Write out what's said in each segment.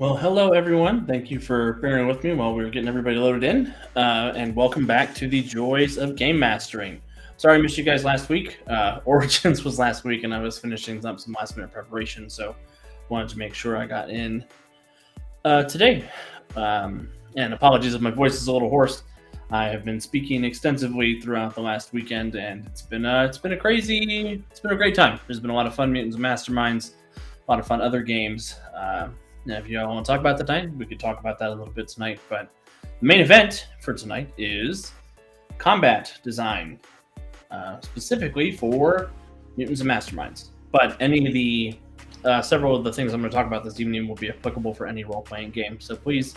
Well, hello everyone. Thank you for bearing with me while we were getting everybody loaded in, and welcome back to the joys of game mastering. Sorry I missed you guys last week. Origins was last week, and I was finishing up some last minute preparation, so wanted to make sure I got in today. And apologies if my voice is a little hoarse. I have been speaking extensively throughout the last weekend, and it's been a great time. There's been a lot of fun Mutants and Masterminds, a lot of fun other games. Now, if you all want to talk about that tonight, we could talk about that a little bit tonight. But the main event for tonight is combat design, specifically for Mutants and Masterminds. But any of the several of the things I'm going to talk about this evening will be applicable for any role-playing game. So please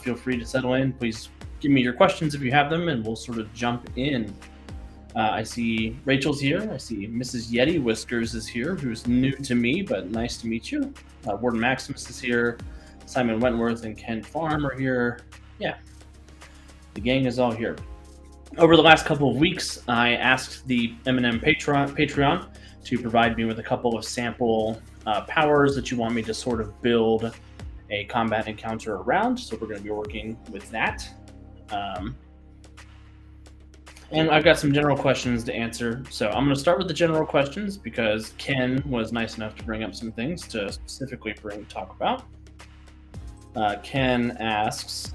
feel free to settle in. Please give me your questions if you have them, and we'll sort of jump in. I see Rachel's here. I see Mrs. Yeti Whiskers is here, who's new to me, but nice to meet you. Warden Maximus is here. Simon Wentworth and Ken Farm are here. Yeah, the gang is all here. Over the last couple of weeks, I asked the M&M Patreon to provide me with a couple of sample powers that you want me to sort of build a combat encounter around. So we're going to be working with that. And I've got some general questions to answer. So I'm going to start with the general questions because Ken was nice enough to bring up some things to specifically talk about. Ken asks,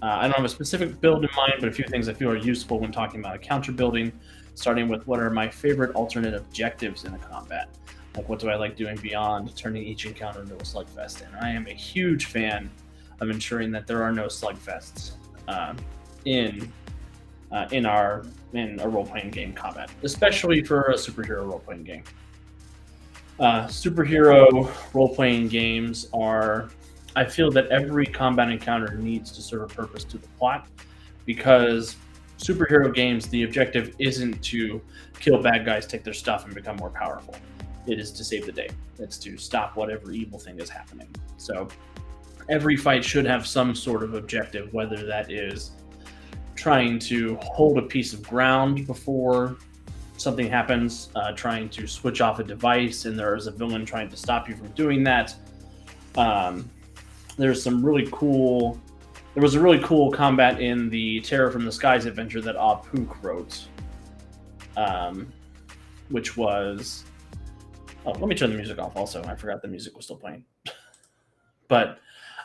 I don't have a specific build in mind, but a few things I feel are useful when talking about encounter building, starting with what are my favorite alternate objectives in a combat. Like, what do I like doing beyond turning each encounter into a slugfest? And I am a huge fan of ensuring that there are no slugfests in a role-playing game combat, especially for a superhero role-playing game. Superhero role-playing games are, I feel that every combat encounter needs to serve a purpose to the plot, because superhero games, the objective isn't to kill bad guys, take their stuff, and become more powerful. It is to save the day. It's to stop whatever evil thing is happening. So every fight should have some sort of objective, whether that is trying to hold a piece of ground before something happens, trying to switch off a device, and there is a villain trying to stop you from doing that. There was a really cool combat in the Terror from the Skies adventure that Pook wrote, which was... Oh, let me turn the music off also. I forgot the music was still playing. But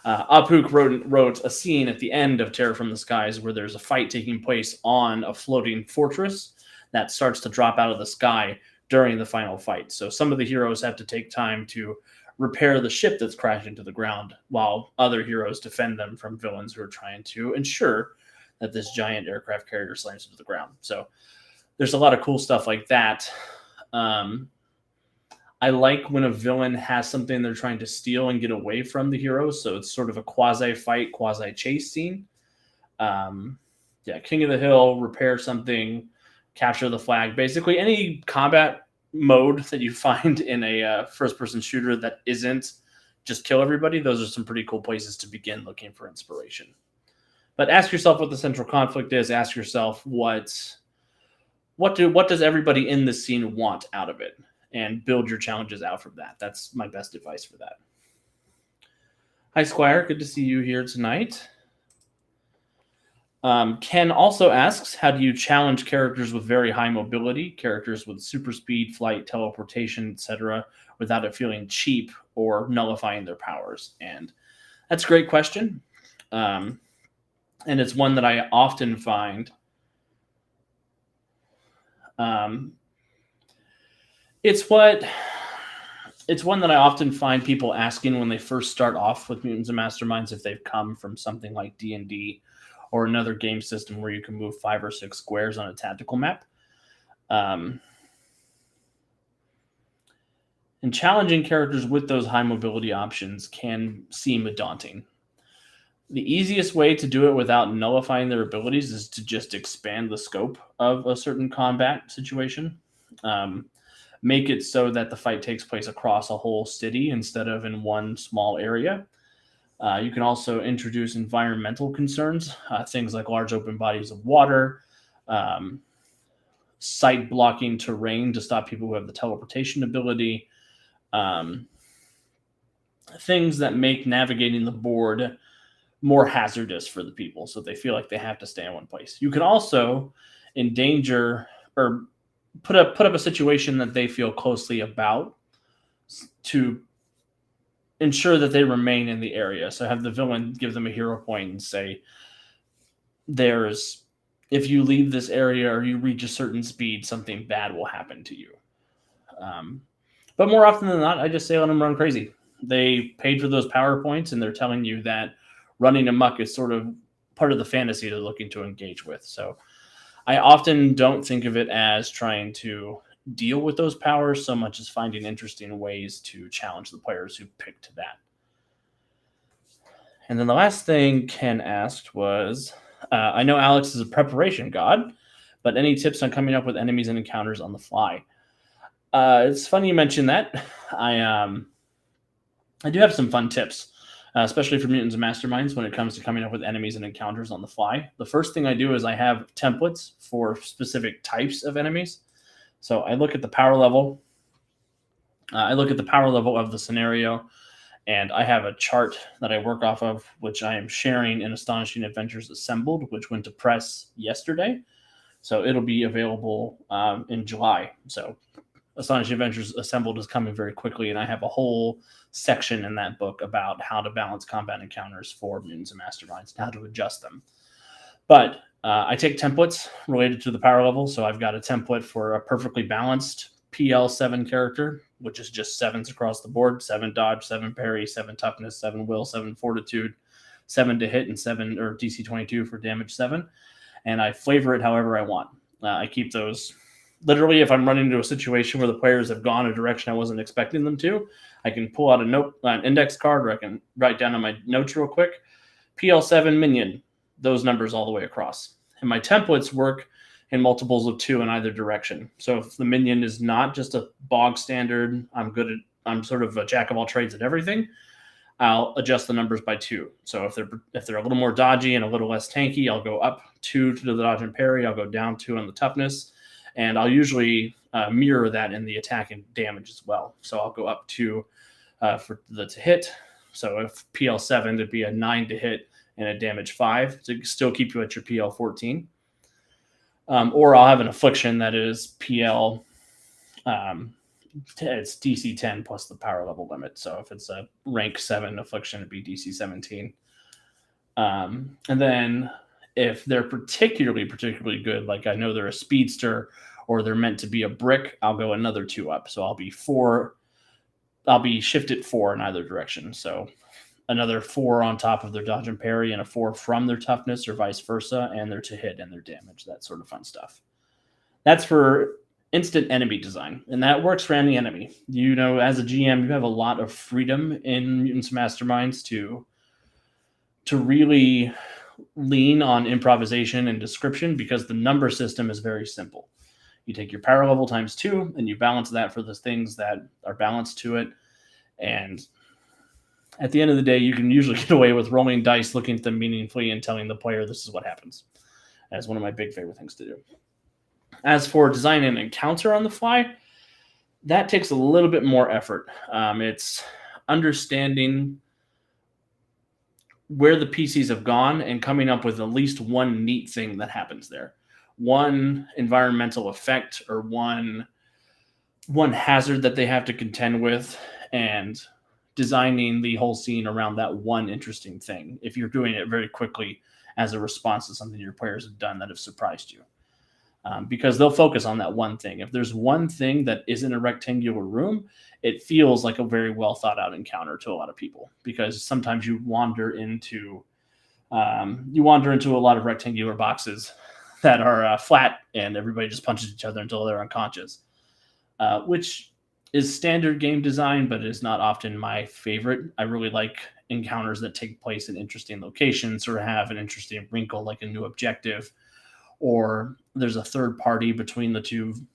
Pook wrote a scene at the end of Terror from the Skies where there's a fight taking place on a floating fortress that starts to drop out of the sky during the final fight. So some of the heroes have to take time to repair the ship that's crashing to the ground, while other heroes defend them from villains who are trying to ensure that this giant aircraft carrier slams into the ground. So there's a lot of cool stuff like that. I like when a villain has something they're trying to steal and get away from the heroes, so it's sort of a quasi-fight, quasi-chase scene. King of the Hill, repair something, capture the flag. Basically, any combat mode that you find in a first-person shooter that isn't just kill everybody, those are some pretty cool places to begin looking for inspiration. But ask yourself what the central conflict is. Ask yourself what does everybody in this scene want out of it, and build your challenges out from that. That's my best advice for that. Hi, Squire. Good to see you here tonight. Ken also asks, how do you challenge characters with very high mobility, characters with super speed, flight, teleportation, etc., without it feeling cheap or nullifying their powers? And that's a great question. And it's one that I often find it's one that I often find people asking when they first start off with Mutants and Masterminds, if they've come from something like D&D or another game system where you can move 5 or 6 squares on a tactical map. And challenging characters with those high mobility options can seem daunting. The easiest way to do it without nullifying their abilities is to just expand the scope of a certain combat situation. Make it so that the fight takes place across a whole city instead of in one small area. You can also introduce environmental concerns, things like large open bodies of water, sight blocking terrain to stop people who have the teleportation ability, things that make navigating the board more hazardous for the people, so they feel like they have to stay in one place. You can also endanger or put up a situation that they feel closely about to ensure that they remain in the area. So have the villain give them a hero point and say, "There's if you leave this area or you reach a certain speed, something bad will happen to you." Um, but more often than not, I just say let them run crazy. They paid for those power points, and they're telling you that running amok is sort of part of the fantasy they're looking to engage with. So I often don't think of it as trying to deal with those powers so much as finding interesting ways to challenge the players who picked that. And then the last thing Ken asked was I know Alex is a preparation god, but any tips on coming up with enemies and encounters on the fly? It's funny you mentioned that. I do have some fun tips, especially for Mutants and Masterminds when it comes to coming up with enemies and encounters on the fly. The first thing I do is I have templates for specific types of enemies. So I look at the power level. I look at the power level of the scenario, and I have a chart that I work off of, which I am sharing in Astonishing Adventures Assembled, which went to press yesterday. So it'll be available in July. So Astonishing Adventures Assembled is coming very quickly, and I have a whole section in that book about how to balance combat encounters for Mutants and Masterminds and how to adjust them. But I take templates related to the power level. So I've got a template for a perfectly balanced PL7 character, which is just sevens across the board: 7 dodge, 7 parry, 7 toughness, 7 will, 7 fortitude, 7 to hit, and 7 or DC 22 for damage 7. And I flavor it however I want. I keep those. Literally, if I'm running into a situation where the players have gone a direction I wasn't expecting them to, I can pull out an index card, or I can write down on my notes real quick, PL7 minion, those numbers all the way across. And my templates work in multiples of 2 in either direction. So if the minion is not just a bog standard, I'm sort of a jack of all trades at everything, I'll adjust the numbers by 2. So if they're a little more dodgy and a little less tanky, I'll go up 2 to the dodge and parry. I'll go down 2 on the toughness. And I'll usually mirror that in the attack and damage as well. So I'll go up 2 for the to hit. So if PL7 to be a 9 to hit and a damage 5 to still keep you at your PL14. Or I'll have an affliction that is PL, it's DC 10 plus the power level limit. So if it's a rank 7 affliction, it'd be DC 17. And then if they're particularly good, like I know they're a speedster or they're meant to be a brick, I'll go another 2 up. So I'll be shifted 4 in either direction. So another 4 on top of their dodge and parry, and a 4 from their toughness, or vice versa, and their to hit and their damage, that sort of fun stuff. That's for instant enemy design, and that works for any enemy. You know, as a GM, you have a lot of freedom in Mutants Masterminds to really lean on improvisation and description, because the number system is very simple. You take your power level times 2 and you balance that for the things that are balanced to it. And at the end of the day, you can usually get away with rolling dice, looking at them meaningfully, and telling the player this is what happens. That's one of my big favorite things to do. As for designing an encounter on the fly, that takes a little bit more effort. It's understanding where the PCs have gone and coming up with at least one neat thing that happens there. One environmental effect or one hazard that they have to contend with, and designing the whole scene around that one interesting thing, if you're doing it very quickly as a response to something your players have done that have surprised you. Because they'll focus on that one thing. If there's one thing that isn't a rectangular room, it feels like a very well thought out encounter to a lot of people, because sometimes you wander into a lot of rectangular boxes that are flat, and everybody just punches each other until they're unconscious, which is standard game design, but it is not often my favorite. I really like encounters that take place in interesting locations or have an interesting wrinkle, like a new objective, or there's a third party between the two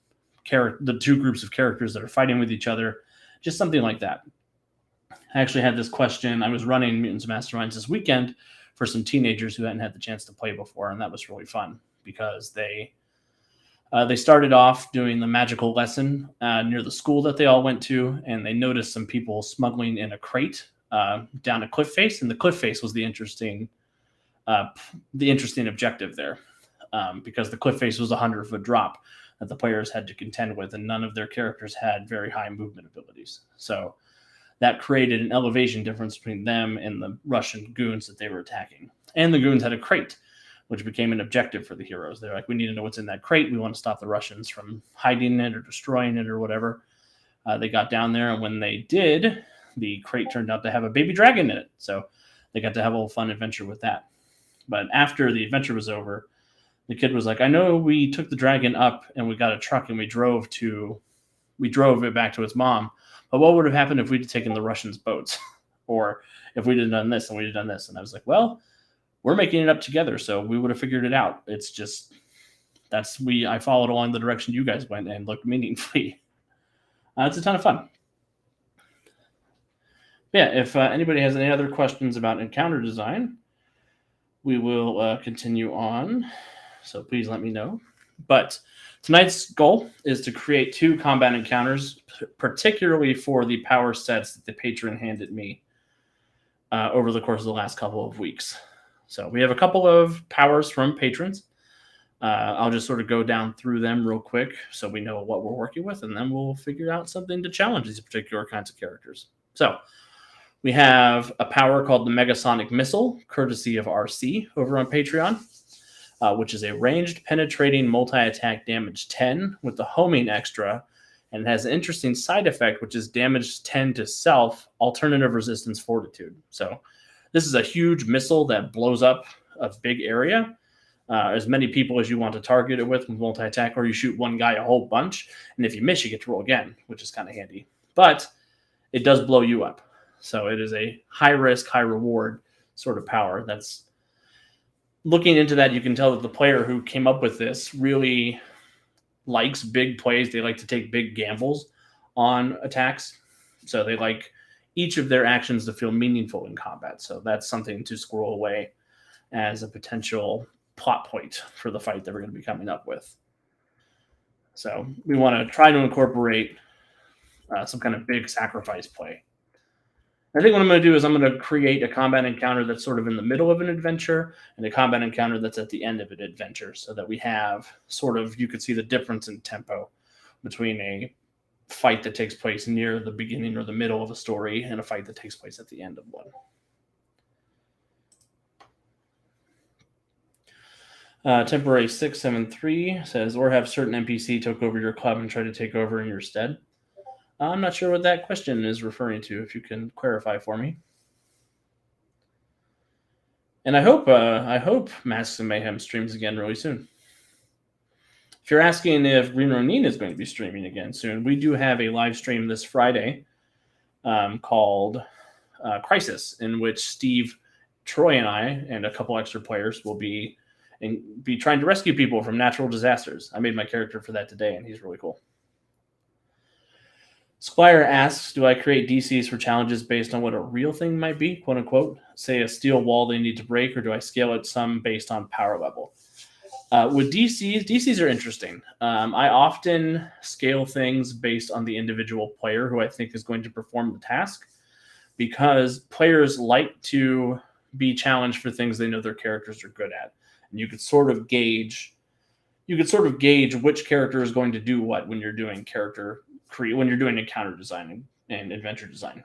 groups of characters that are fighting with each other, just something like that. I actually had this question. I was running Mutants Masterminds this weekend for some teenagers who hadn't had the chance to play before, and that was really fun, because they started off doing the magical lesson near the school that they all went to, and they noticed some people smuggling in a crate down a cliff face, and the cliff face was the interesting objective there, because the cliff face was a 100-foot drop that the players had to contend with, and none of their characters had very high movement abilities. So that created an elevation difference between them and the Russian goons that they were attacking. And the goons had a crate, which became an objective for the heroes. They're like, we need to know what's in that crate. We want to stop the Russians from hiding it or destroying it or whatever. They got down there, and when they did, the crate turned out to have a baby dragon in it. So they got to have a little fun adventure with that. But after the adventure was over, the kid was like, I know we took the dragon up and we got a truck and we drove it back to its mom. But what would have happened if we'd taken the Russians' boats? Or if we'd have done this and we'd have done this? And I was like, well, we're making it up together, so we would have figured it out. It's just I followed along the direction you guys went and looked meaningfully. It's a ton of fun. Yeah, if anybody has any other questions about encounter design, we will continue on. So please let me know. But tonight's goal is to create 2 combat encounters, particularly for the power sets that the patron handed me over the course of the last couple of weeks. So we have a couple of powers from patrons. I'll just sort of go down through them real quick so we know what we're working with, and then we'll figure out something to challenge these particular kinds of characters. So we have a power called the Megasonic Missile, courtesy of RC over on Patreon, which is a ranged, penetrating, multi-attack damage 10 with the homing extra, and it has an interesting side effect, which is damage 10 to self, alternative resistance fortitude. So this is a huge missile that blows up a big area, as many people as you want to target it with multi-attack, or you shoot one guy a whole bunch, and if you miss, you get to roll again, which is kind of handy. But it does blow you up. So it is a high-risk, high-reward sort of power. That's looking into that, you can tell that the player who came up with this really likes big plays. They like to take big gambles on attacks. So they like each of their actions to feel meaningful in combat. So that's something to squirrel away as a potential plot point for the fight that we're going to be coming up with. So we want to try to incorporate some kind of big sacrifice play. I think what I'm going to do is I'm going to create a combat encounter that's sort of in the middle of an adventure and a combat encounter that's at the end of an adventure, so that we have sort of, you could see the difference in tempo between a fight that takes place near the beginning or the middle of a story and a fight that takes place at the end of one. Temporary 673 says, or have certain NPC took over your club and try to take over in your stead. I'm not sure what that question is referring to, if you can clarify for me. And I hope Masks and Mayhem streams again really soon. If you're asking if Green Ronin is going to be streaming again soon, we do have a live stream this Friday called Crisis, in which Steve, Troy, and I, and a couple extra players will be trying to rescue people from natural disasters. I made my character for that today, and he's really cool. Squire asks, do I create DCs for challenges based on what a real thing might be, quote unquote, say a steel wall they need to break, or do I scale it some based on power level? With DCs are interesting. I often scale things based on the individual player who I think is going to perform the task, because players like to be challenged for things they know their characters are good at. And you could sort of gauge which character is going to do what when you're doing when you're doing encounter design and adventure design.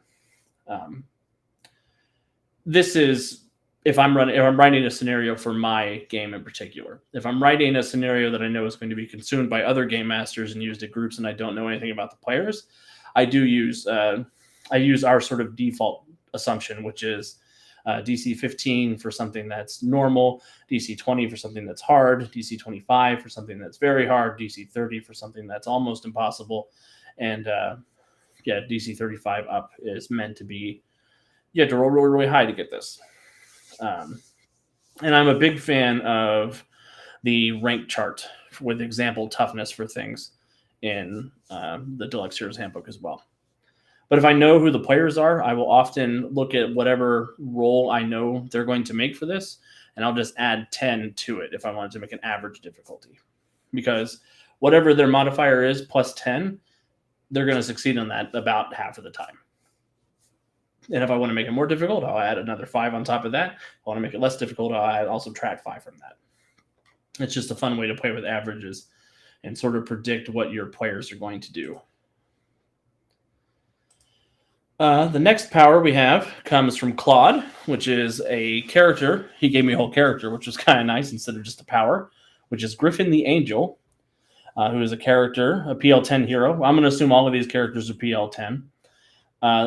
This is if I'm writing a scenario for my game in particular. If I'm writing a scenario that I know is going to be consumed by other game masters and used in groups, and I don't know anything about the players, I use our sort of default assumption, which is DC 15 for something that's normal, DC 20 for something that's hard, DC 25 for something that's very hard, DC 30 for something that's almost impossible, and DC 35 up is meant to be, you have to roll really, really high to get this. And I'm a big fan of the rank chart with example toughness for things in the Deluxe Heroes Handbook as well. But if I know who the players are, I will often look at whatever roll I know they're going to make for this, and I'll just add 10 to it if I wanted to make an average difficulty. Because whatever their modifier is plus 10, they're going to succeed on that about half of the time. And if I want to make it more difficult, I'll add another 5 on top of that. If I want to make it less difficult, I'll subtract 5 from that. It's just a fun way to play with averages and sort of predict what your players are going to do. The next power we have comes from Claude, which is a character. He gave me a whole character, which was kind of nice instead of just a power, which is Griffin the Angel, who is a character, a PL10 hero. I'm going to assume all of these characters are PL10.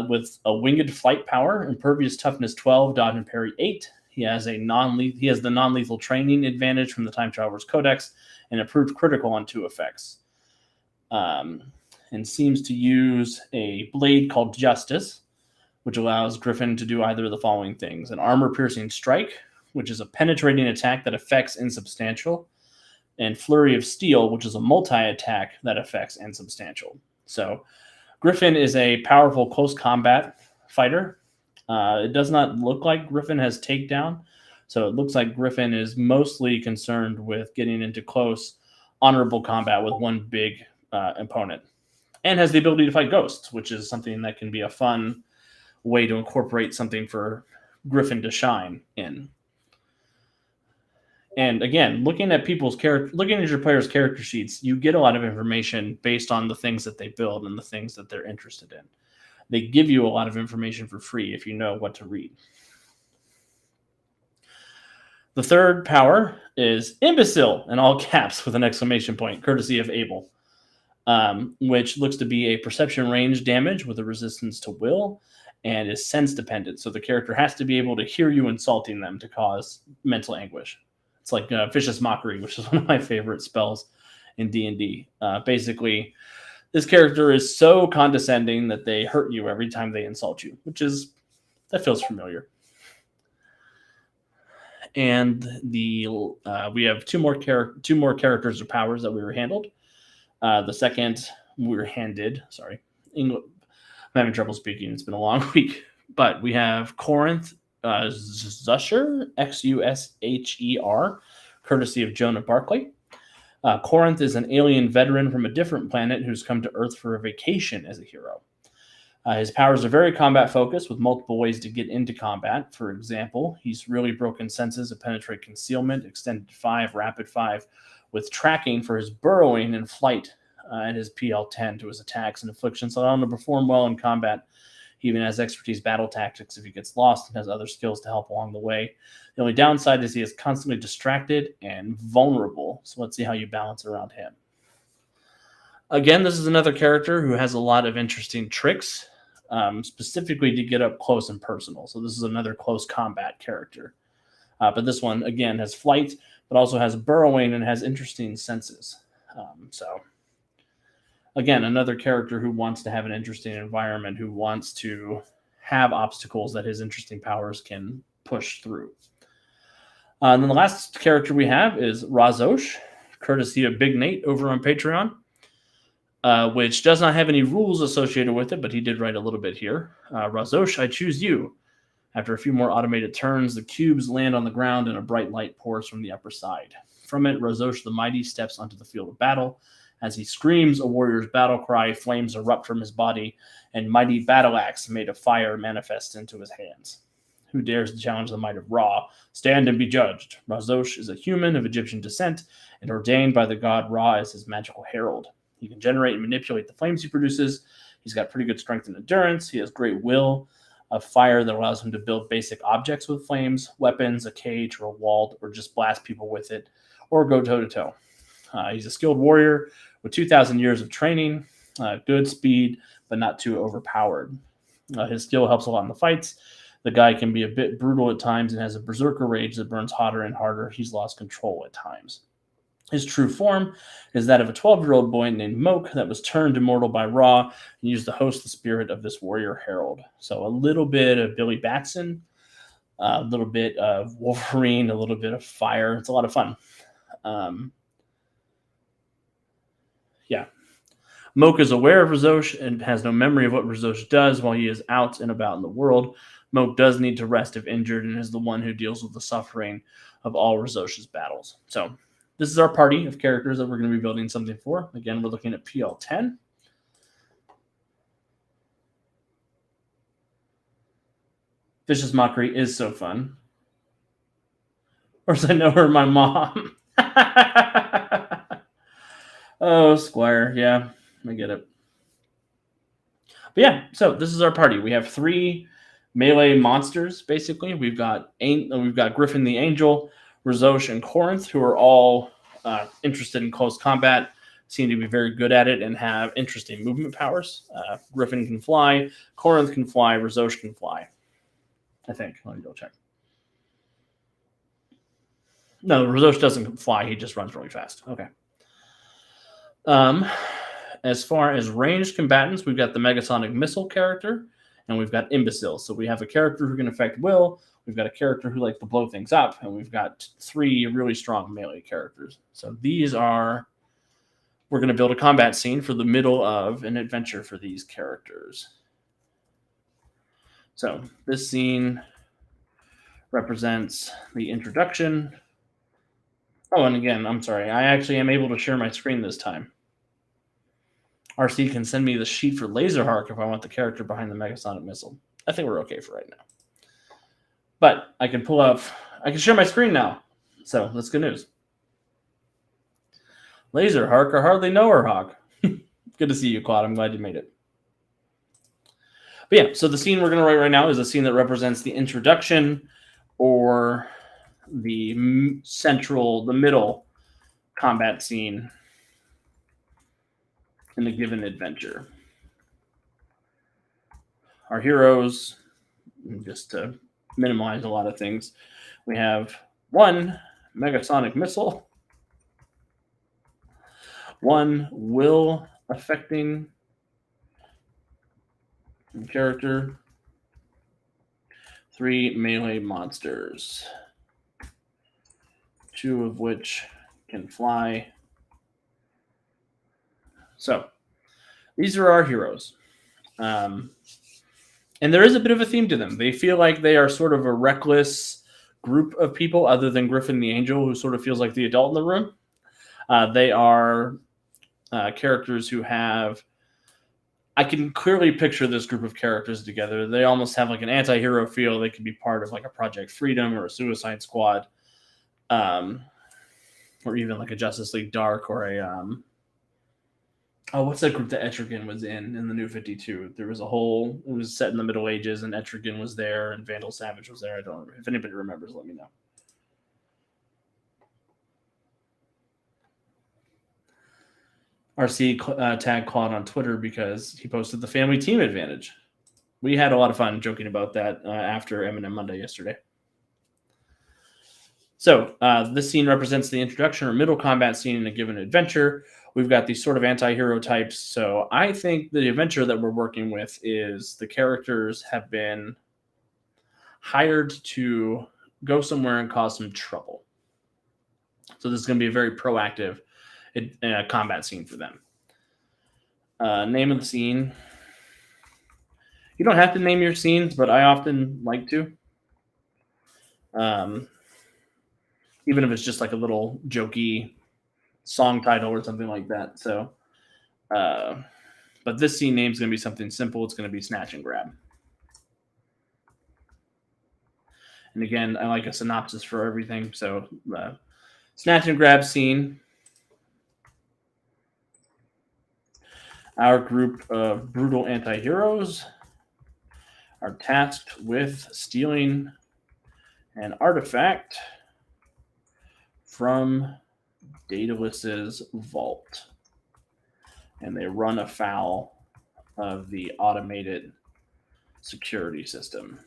With a winged flight power, impervious toughness 12, dodge and parry 8. He has the non-lethal training advantage from the Time Traveler's Codex and improved critical on 2 effects. And seems to use a blade called Justice, which allows Griffin to do either of the following things: an armor-piercing strike, which is a penetrating attack that affects insubstantial, and Flurry of Steel, which is a multi-attack that affects insubstantial. So Griffin is a powerful close combat fighter. It does not look like Griffin has takedown, so it looks like Griffin is mostly concerned with getting into close, honorable combat with one big opponent, and has the ability to fight ghosts, which is something that can be a fun way to incorporate something for Griffin to shine in. And again, looking at your players' character sheets, you get a lot of information based on the things that they build and the things that they're interested in. They give you a lot of information for free if you know what to read. The third power is Imbecile, in all caps with an exclamation point, courtesy of Abel, which looks to be a perception range damage with a resistance to will and is sense dependent. So the character has to be able to hear you insulting them to cause mental anguish. It's like Vicious Mockery, which is one of my favorite spells in D&D. Basically, this character is so condescending that they hurt you every time they insult you, that feels familiar. And we have two more characters or powers that we were handled. The second we were handed. Sorry, I'm having trouble speaking. It's been a long week, but we have Corinth Zusher, Xusher, courtesy of Jonah Barclay. Corinth is an alien veteran from a different planet who's come to Earth for a vacation as a hero. His powers are very combat focused with multiple ways to get into combat. For example, he's really broken senses of penetrate concealment, extended 5, rapid 5, with tracking for his burrowing and flight and his PL10 to his attacks and afflictions, allowing him to perform well in combat. He even has expertise battle tactics if he gets lost and has other skills to help along the way. The only downside is he is constantly distracted and vulnerable. So let's see how you balance around him. Again, this is another character who has a lot of interesting tricks, specifically to get up close and personal. So this is another close combat character. But this one, again, has flight, but also has burrowing and has interesting senses. Again, another character who wants to have an interesting environment, who wants to have obstacles that his interesting powers can push through. And then the last character we have is Razosh, courtesy of Big Nate over on Patreon, which does not have any rules associated with it, but he did write a little bit here. Razosh, I choose you. After a few more automated turns, the cubes land on the ground and a bright light pours from the upper side. From it, Razosh the Mighty steps onto the field of battle. As he screams a warrior's battle cry, flames erupt from his body, and mighty battle axe made of fire manifests into his hands. Who dares to challenge the might of Ra? Stand and be judged. Razosh is a human of Egyptian descent and ordained by the god Ra as his magical herald. He can generate and manipulate the flames he produces. He's got pretty good strength and endurance. He has great will of fire that allows him to build basic objects with flames, weapons, a cage, or a wall, or just blast people with it, or go toe-to-toe. He's a skilled warrior with 2,000 years of training, good speed, but not too overpowered. His skill helps a lot in the fights. The guy can be a bit brutal at times and has a berserker rage that burns hotter and harder. He's lost control at times. His true form is that of a 12-year-old boy named Moke that was turned immortal by Ra and used to host the spirit of this warrior herald. So a little bit of Billy Batson, a little bit of Wolverine, a little bit of fire. It's a lot of fun. Moke is aware of Razosh and has no memory of what Razosh does while he is out and about in the world. Moke does need to rest if injured and is the one who deals with the suffering of all Razosh's battles. So this is our party of characters that we're going to be building something for. Again, we're looking at PL10. Vicious Mockery is so fun. Or as I know her, my mom. Oh, Squire. Yeah, I get it. But yeah, so this is our party. We have 3 melee monsters, basically. We've got Griffin the Angel, Razosh, and Corinth, who are all interested in close combat, seem to be very good at it, and have interesting movement powers. Griffin can fly, Corinth can fly, Razosh can fly. I think. Let me go check. No, Razosh doesn't fly. He just runs really fast. Okay. As far as ranged combatants, we've got the Megasonic Missile character, and we've got Imbecile. So we have a character who can affect will, we've got a character who likes to blow things up, and we've got 3 really strong melee characters. So we're going to build a combat scene for the middle of an adventure for these characters. So this scene represents the introduction. Oh, and again, I'm sorry. I actually am able to share my screen this time. RC can send me the sheet for Laserhawk if I want the character behind the Megasonic Missile. I think we're okay for right now. But I can share my screen now. So that's good news. Laserhawk, I hardly know her, Hawk. Good to see you, Claude. I'm glad you made it. But yeah, so the scene we're going to write right now is a scene that represents the introduction or the middle combat scene in a given adventure. Our heroes, just to minimize a lot of things, we have 1 Megasonic Missile, 1 will affecting character, 3 melee monsters, 2 of which can fly. So these are our heroes. And there is a bit of a theme to them. They feel like they are sort of a reckless group of people other than Griffin the Angel, who sort of feels like the adult in the room. They are characters who have... I can clearly picture this group of characters together. They almost have like an anti-hero feel. They could be part of like a Project Freedom or a Suicide Squad. Or even like a Justice League Dark or a... what's that group that Etrigan was in the New 52? There was it was set in the Middle Ages, and Etrigan was there, and Vandal Savage was there. I don't remember. If anybody remembers, let me know. RC tagged Claude on Twitter because he posted the family team advantage. We had a lot of fun joking about that after M&M Monday yesterday. So this scene represents the introduction or middle combat scene in a given adventure. We've got these sort of anti-hero types. So I think the adventure that we're working with is the characters have been hired to go somewhere and cause some trouble. So this is going to be a very proactive combat scene for them. Name of the scene. You don't have to name your scenes, but I often like to. Even if it's just like a little jokey song title or something like that. So, but this scene name is going to be something simple. It's going to be Snatch and Grab. And again, I like a synopsis for everything. So, Snatch and Grab scene. Our group of brutal anti-heroes are tasked with stealing an artifact from Daedalus's vault, and they run afoul of the automated security system,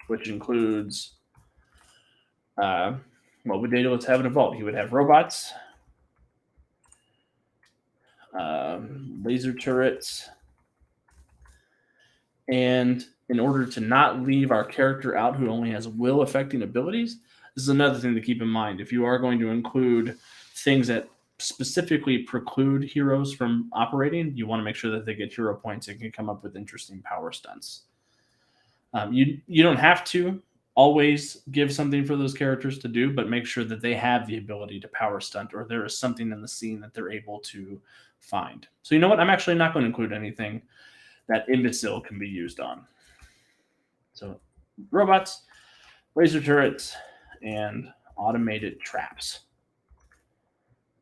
which includes what would Daedalus have in a vault? He would have robots, laser turrets, and in order to not leave our character out who only has will affecting abilities, this is another thing to keep in mind. If you are going to include things that specifically preclude heroes from operating, you want to make sure that they get hero points and can come up with interesting power stunts. You don't have to always give something for those characters to do, but make sure that they have the ability to power stunt, or there is something in the scene that they're able to find. So you know what? I'm actually not going to include anything that Imbecile can be used on. So robots, laser turrets, and automated traps.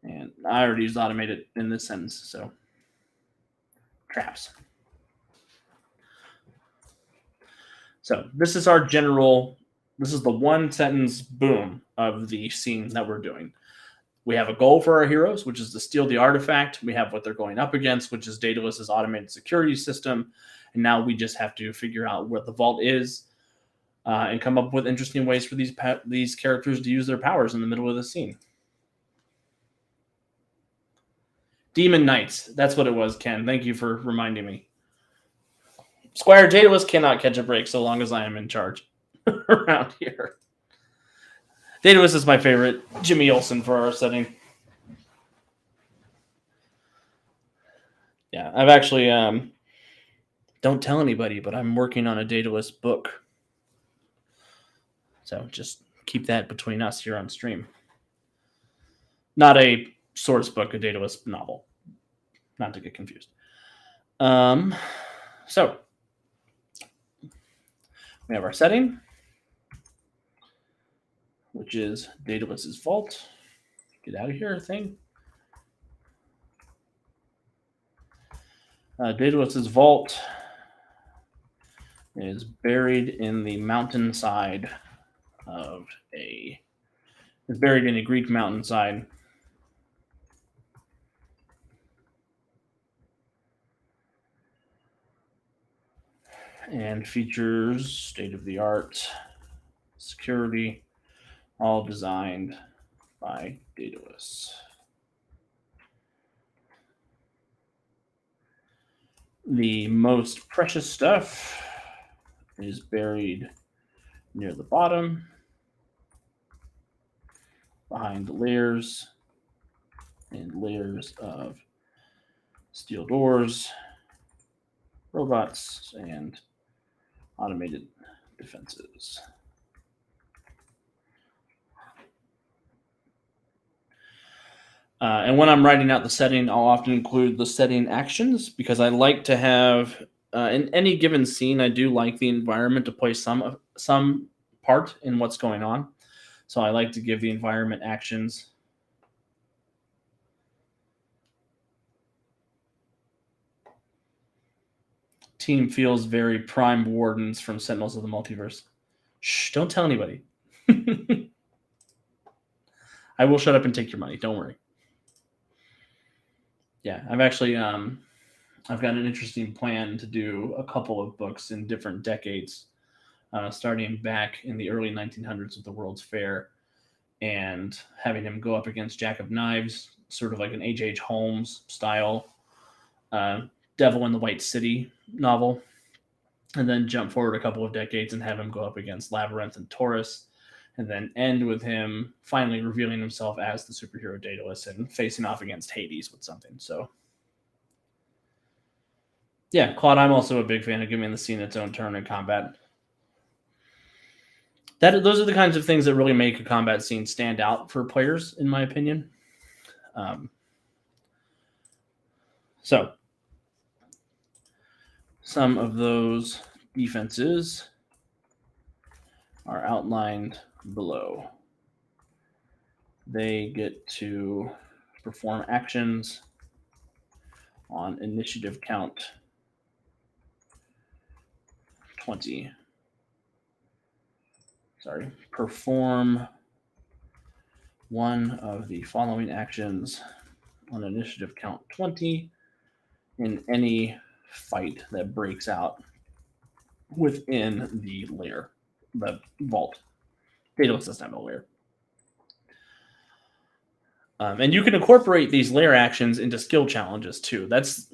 And I already used automated in this sentence, so traps. So this is our general, this is the one sentence boom of the scene that we're doing. We have a goal for our heroes, which is to steal the artifact. We have what they're going up against, which is Daedalus's automated security system. And now we just have to figure out where the vault is and come up with interesting ways for these characters to use their powers in the middle of the scene. Demon Knights. That's what it was, Ken. Thank you for reminding me. Squire Daedalus cannot catch a break so long as I am in charge around here. Daedalus is my favorite Jimmy Olsen for our setting. Yeah, I've actually don't tell anybody, but I'm working on a Daedalus book. So just keep that between us here on stream. Not a source book, a Daedalus novel. Not to get confused. So we have our setting, which is Daedalus's vault. Get out of here, thing. Daedalus's vault is buried in the mountainside of is buried in a Greek mountainside. And features state-of-the-art security, all designed by Daedalus. The most precious stuff is buried near the bottom, behind layers and layers of steel doors, robots, and automated defenses. And when I'm writing out the setting, I'll often include the setting actions because I like to have, in any given scene, I do like the environment to play some part in what's going on. So I like to give the environment actions. Team feels very Prime Wardens from Sentinels of the Multiverse. Shh, don't tell anybody. I will shut up and take your money. Don't worry. Yeah, I've actually I've got an interesting plan to do a couple of books in different decades, starting back in the early 1900s with the World's Fair, and having him go up against Jack of Knives, sort of like an H.H. Holmes style Devil in the White City novel, and then jump forward a couple of decades and have him go up against Labyrinth and Taurus, and then end with him finally revealing himself as the superhero Daedalus and facing off against Hades with something. So, yeah, Claude, I'm also a big fan of giving the scene its own turn in combat. Those are the kinds of things that really make a combat scene stand out for players, in my opinion. So, some of those defenses are outlined below. They get to perform actions on initiative count 20. Perform one of the following actions on initiative count 20 in any fight that breaks out within the lair, the vault. Daedalus doesn't have a lair. And you can incorporate these lair actions into skill challenges too. That's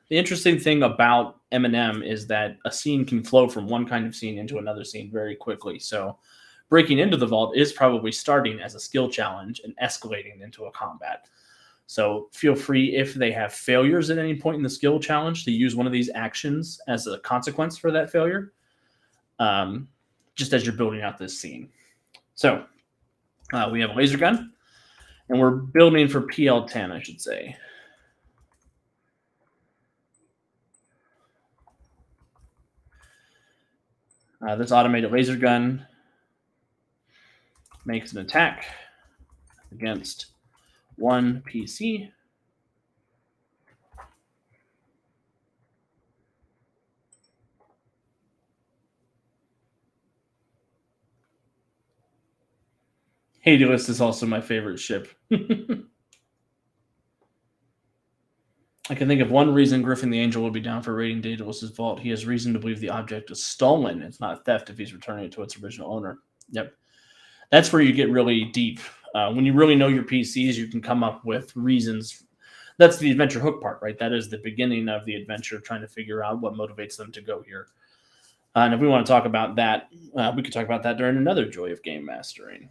the interesting thing about M&M is that a scene can flow from one kind of scene into another scene very quickly. So breaking into the vault is probably starting as a skill challenge and escalating into a combat. So feel free, if they have failures at any point in the skill challenge, to use one of these actions as a consequence for that failure, just as you're building out this scene. So we have a laser gun, and we're building for PL10, I should say. This automated laser gun makes an attack against one PC. Daedalus is also my favorite ship. I can think of one reason Griffin the Angel would be down for raiding Daedalus's vault. He has reason to believe the object is stolen. It's not theft if he's returning it to its original owner. Yep. That's where you get really deep. When you really know your PCs, you can come up with reasons. That's the adventure hook part, right? That is the beginning of the adventure, trying to figure out what motivates them to go here. And if we want to talk about that, we could talk about that during another Joy of Game Mastering.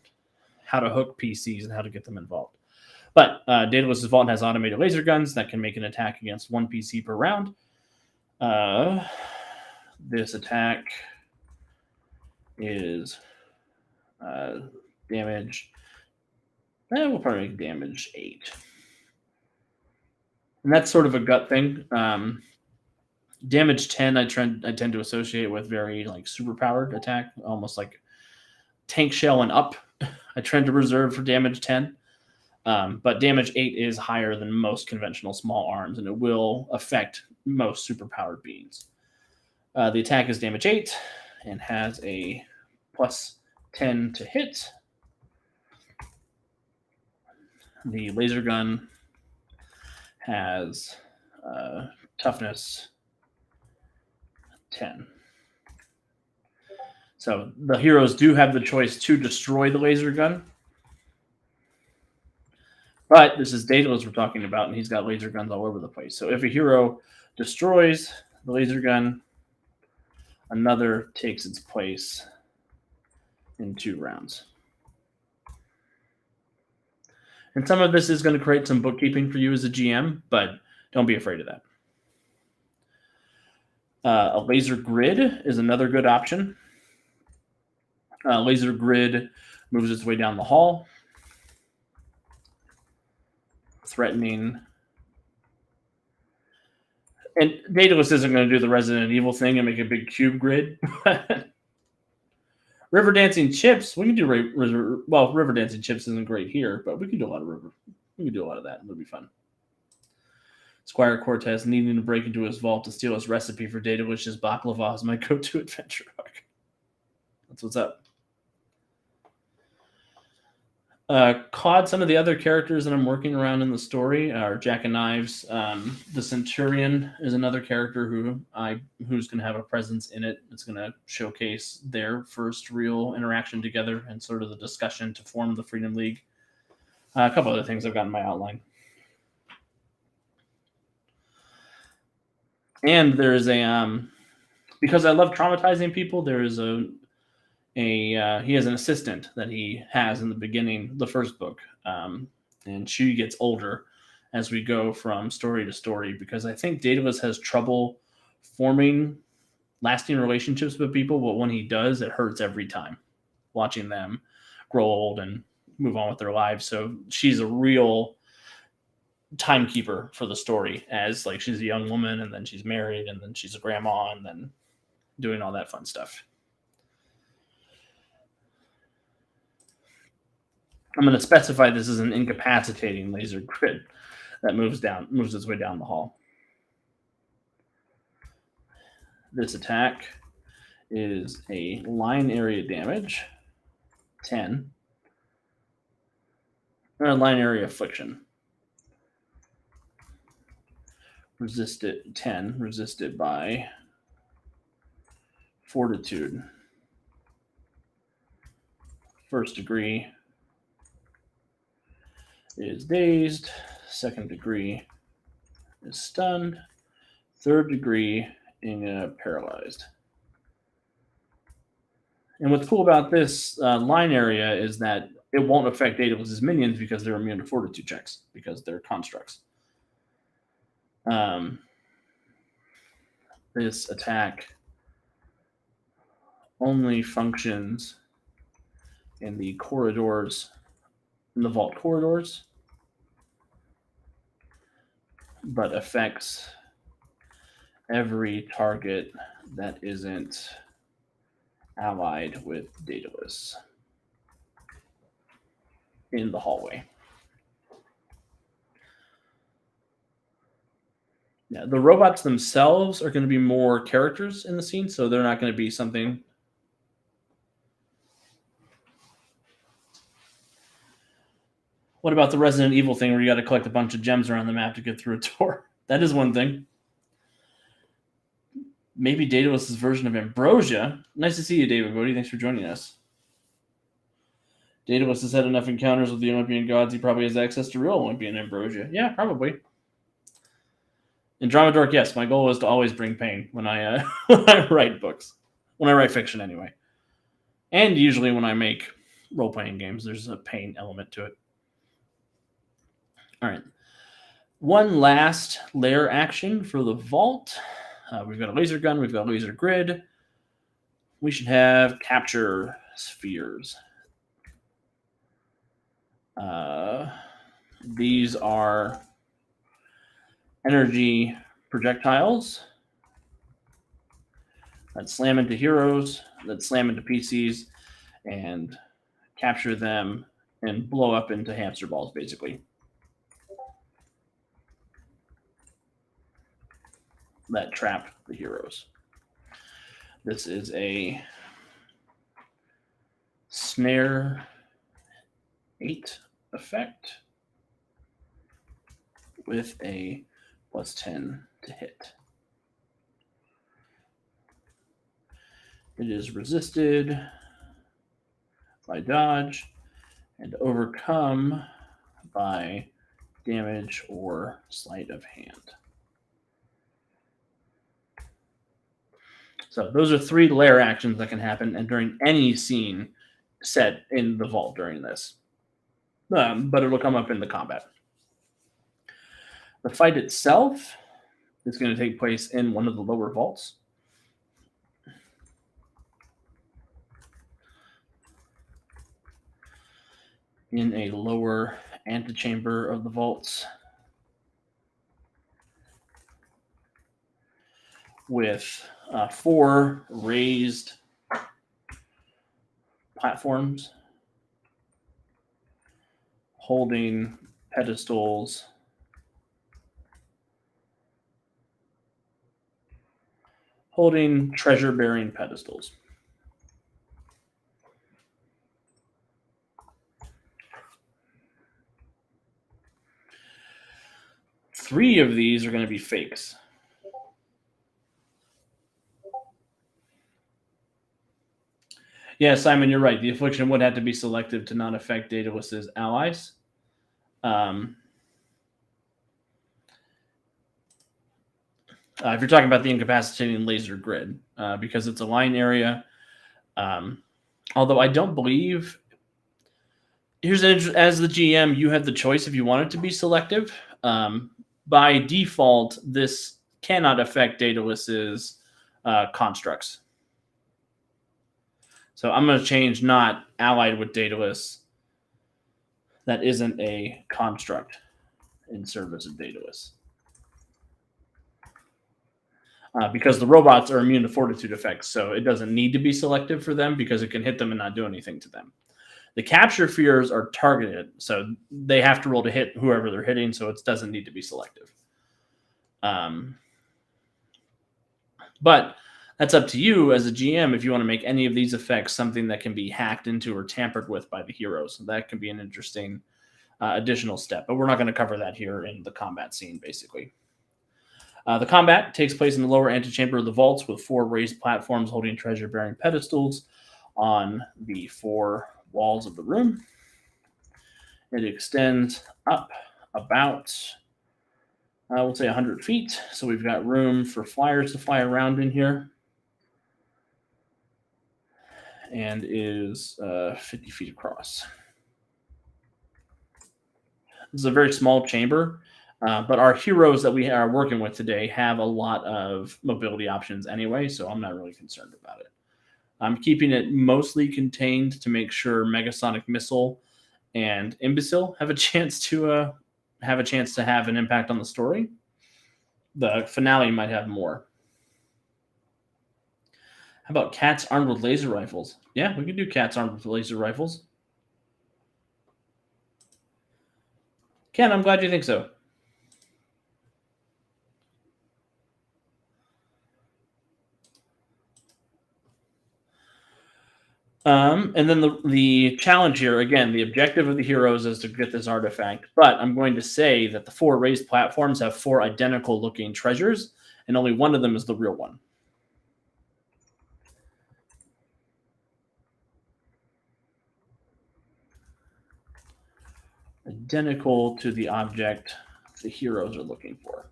How to hook PCs and how to get them involved. But Daedalus's Vault has automated laser guns that can make an attack against one PC per round. This attack is damage. We'll probably make damage 8. And that's sort of a gut thing. Damage 10, I tend to associate with very like superpowered attack, almost like tank shell and up. I tend to reserve for damage 10. But damage 8 is higher than most conventional small arms, and it will affect most superpowered beings. The attack is damage 8 and has a plus 10 to hit. The laser gun has toughness 10. So the heroes do have the choice to destroy the laser gun. But this is Daedalus we're talking about, and he's got laser guns all over the place. So if a hero destroys the laser gun, another takes its place in 2 rounds. And some of this is going to create some bookkeeping for you as a GM, but don't be afraid of that. A laser grid is another good option. Laser grid moves its way down the hall, threatening. And Daedalus isn't going to do the Resident Evil thing and make a big cube grid. River Dancing Chips, we can do River Dancing Chips isn't great here, but we can do a lot of river. We can do a lot of that. It'll be fun. Squire Cortez needing to break into his vault to steal his recipe for Daedalus's baklava is my go-to adventure arc. That's what's up. COD, some of the other characters that I'm working around in the story are Jack of Knives. The Centurion is another character who's going to have a presence in it. It's going to showcase their first real interaction together and sort of the discussion to form the Freedom League. A couple other things I've got in my outline. And there's because I love traumatizing people, there is he has an assistant that he has in the beginning, the first book, and she gets older as we go from story to story, because I think Daedalus has trouble forming lasting relationships with people, but when he does, it hurts every time watching them grow old and move on with their lives. So she's a real timekeeper for the story, as like she's a young woman and then she's married and then she's a grandma and then doing all that fun stuff. I'm going to specify this as an incapacitating laser grid that moves its way down the hall. This attack is a line area damage 10, or a line area affliction. Resisted 10, resisted by fortitude. First degree is dazed. Second degree is stunned. Third degree is paralyzed. And what's cool about this line area is that it won't affect Daedalus's minions because they're immune to fortitude checks, because they're constructs. This attack only functions in the corridors, in the vault corridors, but affects every target that isn't allied with Daedalus in the hallway. Yeah, the robots themselves are going to be more characters in the scene, so they're not going to be something. What about the Resident Evil thing where you got to collect a bunch of gems around the map to get through a door? That is one thing. Maybe Daedalus' version of Ambrosia. Nice to see you, David Bodie. Thanks for joining us. Daedalus has had enough encounters with the Olympian gods. He probably has access to real Olympian Ambrosia. Yeah, probably. Andromedork, yes. My goal is to always bring pain when I when I write books. When I write fiction, anyway. And usually when I make role-playing games, there's a pain element to it. All right. One last layer action for the vault. We've got a laser gun. We've got a laser grid. We should have capture spheres. These are energy projectiles that slam into heroes, that slam into PCs, and capture them and blow up into hamster balls, basically. That trap the heroes. This is a snare 8 effect with a +10 to hit. It is resisted by dodge and overcome by damage or sleight of hand. So those are 3 layer actions that can happen and during any scene set in the vault during this. But it'll come up in the combat. The fight itself is going to take place in one of the lower vaults. In a lower antechamber of the vaults. With 4 raised platforms holding pedestals holding treasure-bearing pedestals. Three of these are going to be fakes. Yeah, Simon, you're right. The affliction would have to be selective to not affect Daedalus's allies. If you're talking about the incapacitating laser grid, because it's a line area. Although I don't believe. As the GM, you have the choice if you want it to be selective. By default, this cannot affect Daedalus's constructs. So I'm going to change not allied with Daedalus. That isn't a construct in service of Daedalus. Because the robots are immune to fortitude effects, so it doesn't need to be selective for them because it can hit them and not do anything to them. The capture fears are targeted, so they have to roll to hit whoever they're hitting, so it doesn't need to be selective. But that's up to you as a GM if you want to make any of these effects something that can be hacked into or tampered with by the heroes. That can be an interesting additional step, but we're not going to cover that here in the combat scene, basically. The combat takes place in the lower antechamber of the vaults with 4 raised platforms holding treasure-bearing pedestals on the 4 walls of the room. It extends up about, we'll say 100 feet. So we've got room for flyers to fly around in here. And is 50 feet across. This is a very small chamber. But our heroes that we are working with today have a lot of mobility options anyway, so I'm not really concerned about it. I'm keeping it mostly contained to make sure Megasonic Missile and Imbecile have a chance to have an impact on the story. The finale might have more. How about cats armed with laser rifles? Yeah, we can do cats armed with laser rifles. Ken, I'm glad you think so. And then the challenge here, again, the objective of the heroes is to get this artifact. But I'm going to say that the 4 raised platforms have 4 identical looking treasures, and only one of them is the real one. Identical to the object the heroes are looking for.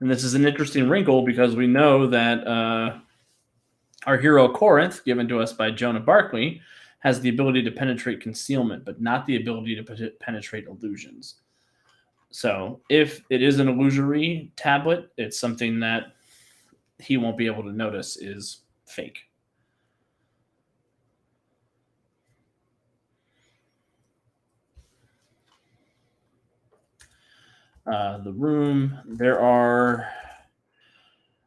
And this is an interesting wrinkle because we know that our hero Corinth, given to us by Jonah Barkley, has the ability to penetrate concealment, but not the ability to penetrate illusions. So if it is an illusory tablet, it's something that he won't be able to notice is fake. The room, there are,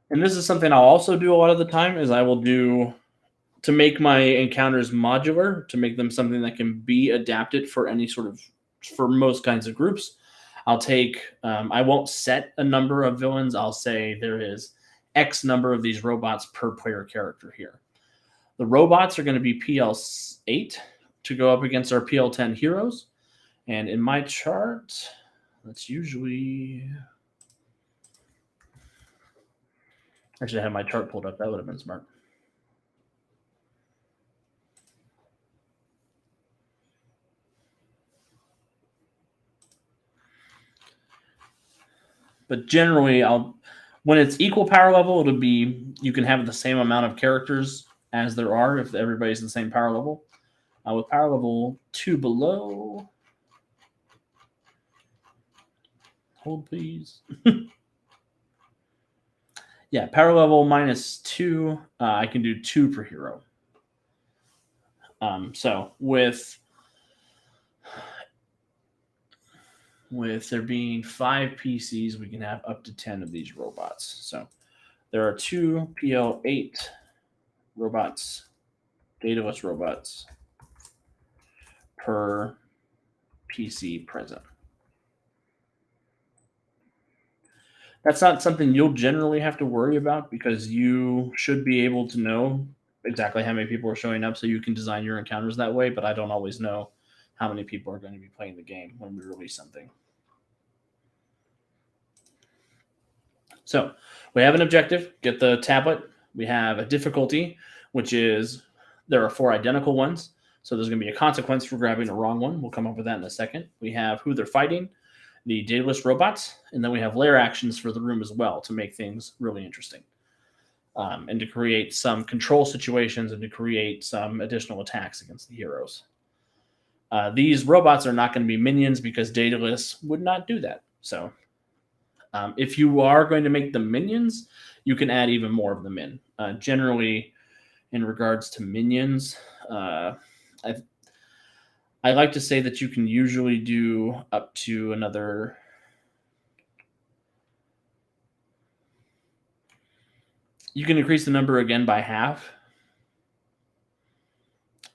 and this is something I'll also do a lot of the time, is I will do to make my encounters modular, to make them something that can be adapted for any sort of, for most kinds of groups. I'll take, I won't set a number of villains. I'll say there is X number of these robots per player character here. The robots are going to be PL8 to go up against our PL10 heroes. And in my chart, that's usually, I should have my chart pulled up. That would have been smart. But generally, when it's equal power level, it'll be, you can have the same amount of characters as there are if everybody's the same power level. With power level 2 below, hold please. Yeah, power level -2, I can do 2 per hero. So with there being 5 PCs, we can have up to 10 of these robots. So there are 2 PL8 robots, dataless robots, per PC present. That's not something you'll generally have to worry about because you should be able to know exactly how many people are showing up so you can design your encounters that way, but I don't always know how many people are going to be playing the game when we release something. So we have an objective, get the tablet. We have a difficulty, which is there are 4 identical ones. So there's going to be a consequence for grabbing the wrong one. We'll come up with that in a second. We have who they're fighting, the dataless robots, and then we have layer actions for the room as well to make things really interesting. And to create some control situations and to create some additional attacks against the heroes. These robots are not going to be minions because dataless would not do that. So if you are going to make them minions, you can add even more of them in. Generally, in regards to minions, I like to say that you can usually do up to another. You can increase the number again by half.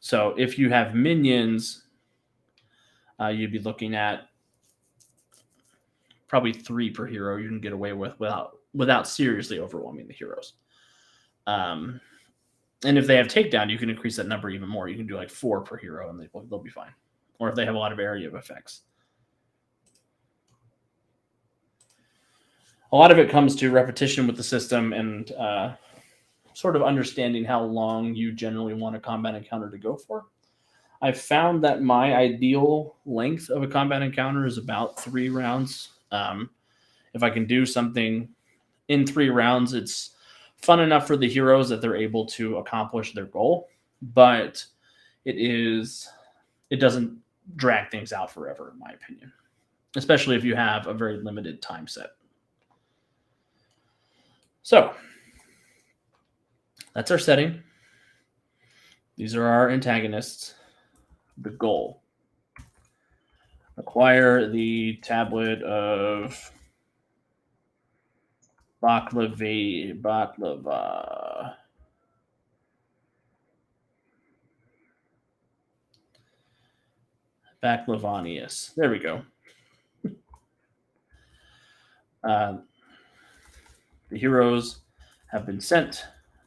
So if you have minions, you'd be looking at probably 3 per hero you can get away with without seriously overwhelming the heroes. And if they have takedown, you can increase that number even more. You can do like 4 per hero and they'll be fine. Or if they have a lot of area of effects. A lot of it comes to repetition with the system and sort of understanding how long you generally want a combat encounter to go for. I've found that my ideal length of a combat encounter is about 3 rounds. If I can do something in 3 rounds, it's fun enough for the heroes that they're able to accomplish their goal, but it doesn't drag things out forever, in my opinion, especially if you have a very limited time set. So that's our setting. These are our antagonists. The goal. Acquire the tablet of baklava. Baklavanius. There we go. The heroes have been sent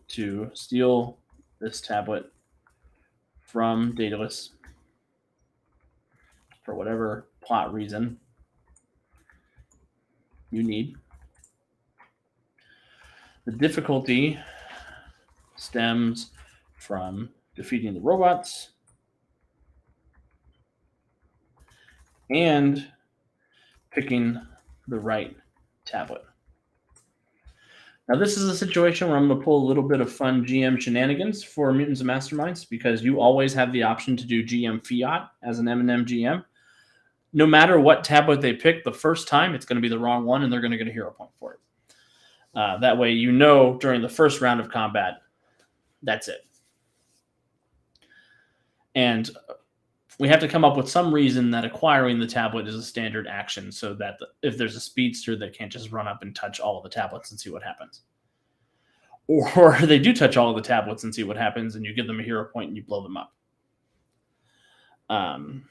to steal this tablet from Daedalus for whatever plot reason you need. The difficulty stems from defeating the robots and picking the right tablet. Now, this is a situation where I'm going to pull a little bit of fun GM shenanigans for Mutants and Masterminds, because you always have the option to do GM Fiat as an M&M GM. No matter what tablet they pick the first time, it's going to be the wrong one, and they're going to get a hero point for it. That way, you know during the first round of combat, that's it. And we have to come up with some reason that acquiring the tablet is a standard action, so that if there's a speedster, they can't just run up and touch all of the tablets and see what happens. Or they do touch all of the tablets and see what happens, and you give them a hero point and you blow them up. No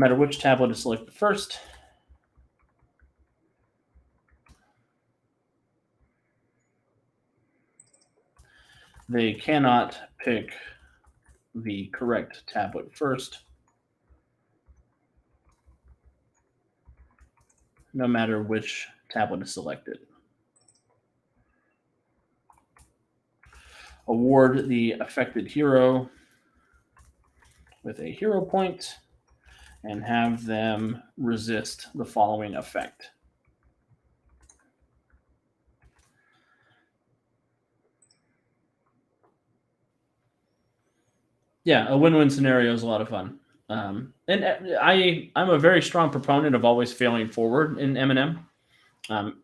matter which tablet is selected first, they cannot pick the correct tablet first, no matter which tablet is selected. Award the affected hero with a hero point and have them resist the following effect. Yeah, a win-win scenario is a lot of fun. And I'm a very strong proponent of always failing forward in M&M.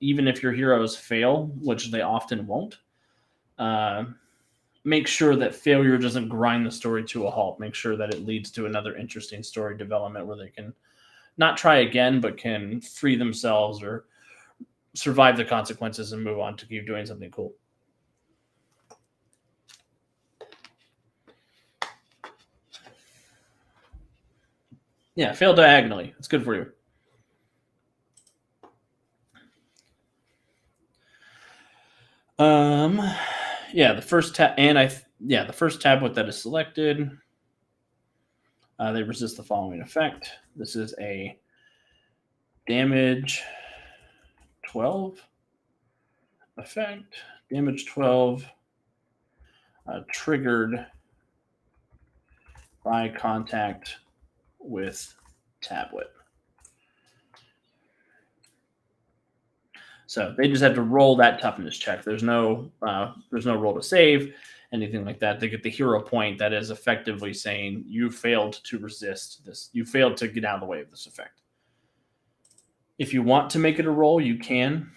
Even if your heroes fail, which they often won't, make sure that failure doesn't grind the story to a halt. Make sure that it leads to another interesting story development where they can not try again, but can free themselves or survive the consequences and move on to keep doing something cool. Yeah, fail diagonally. It's good for you. Yeah, the first tab, the first tablet that is selected, they resist the following effect. This is a damage 12 effect. Damage 12 triggered by contact with tablet. So they just have to roll that toughness check. There's no roll to save, anything like that. They get the hero point that is effectively saying you failed to resist this. You failed to get out of the way of this effect. If you want to make it a roll, you can.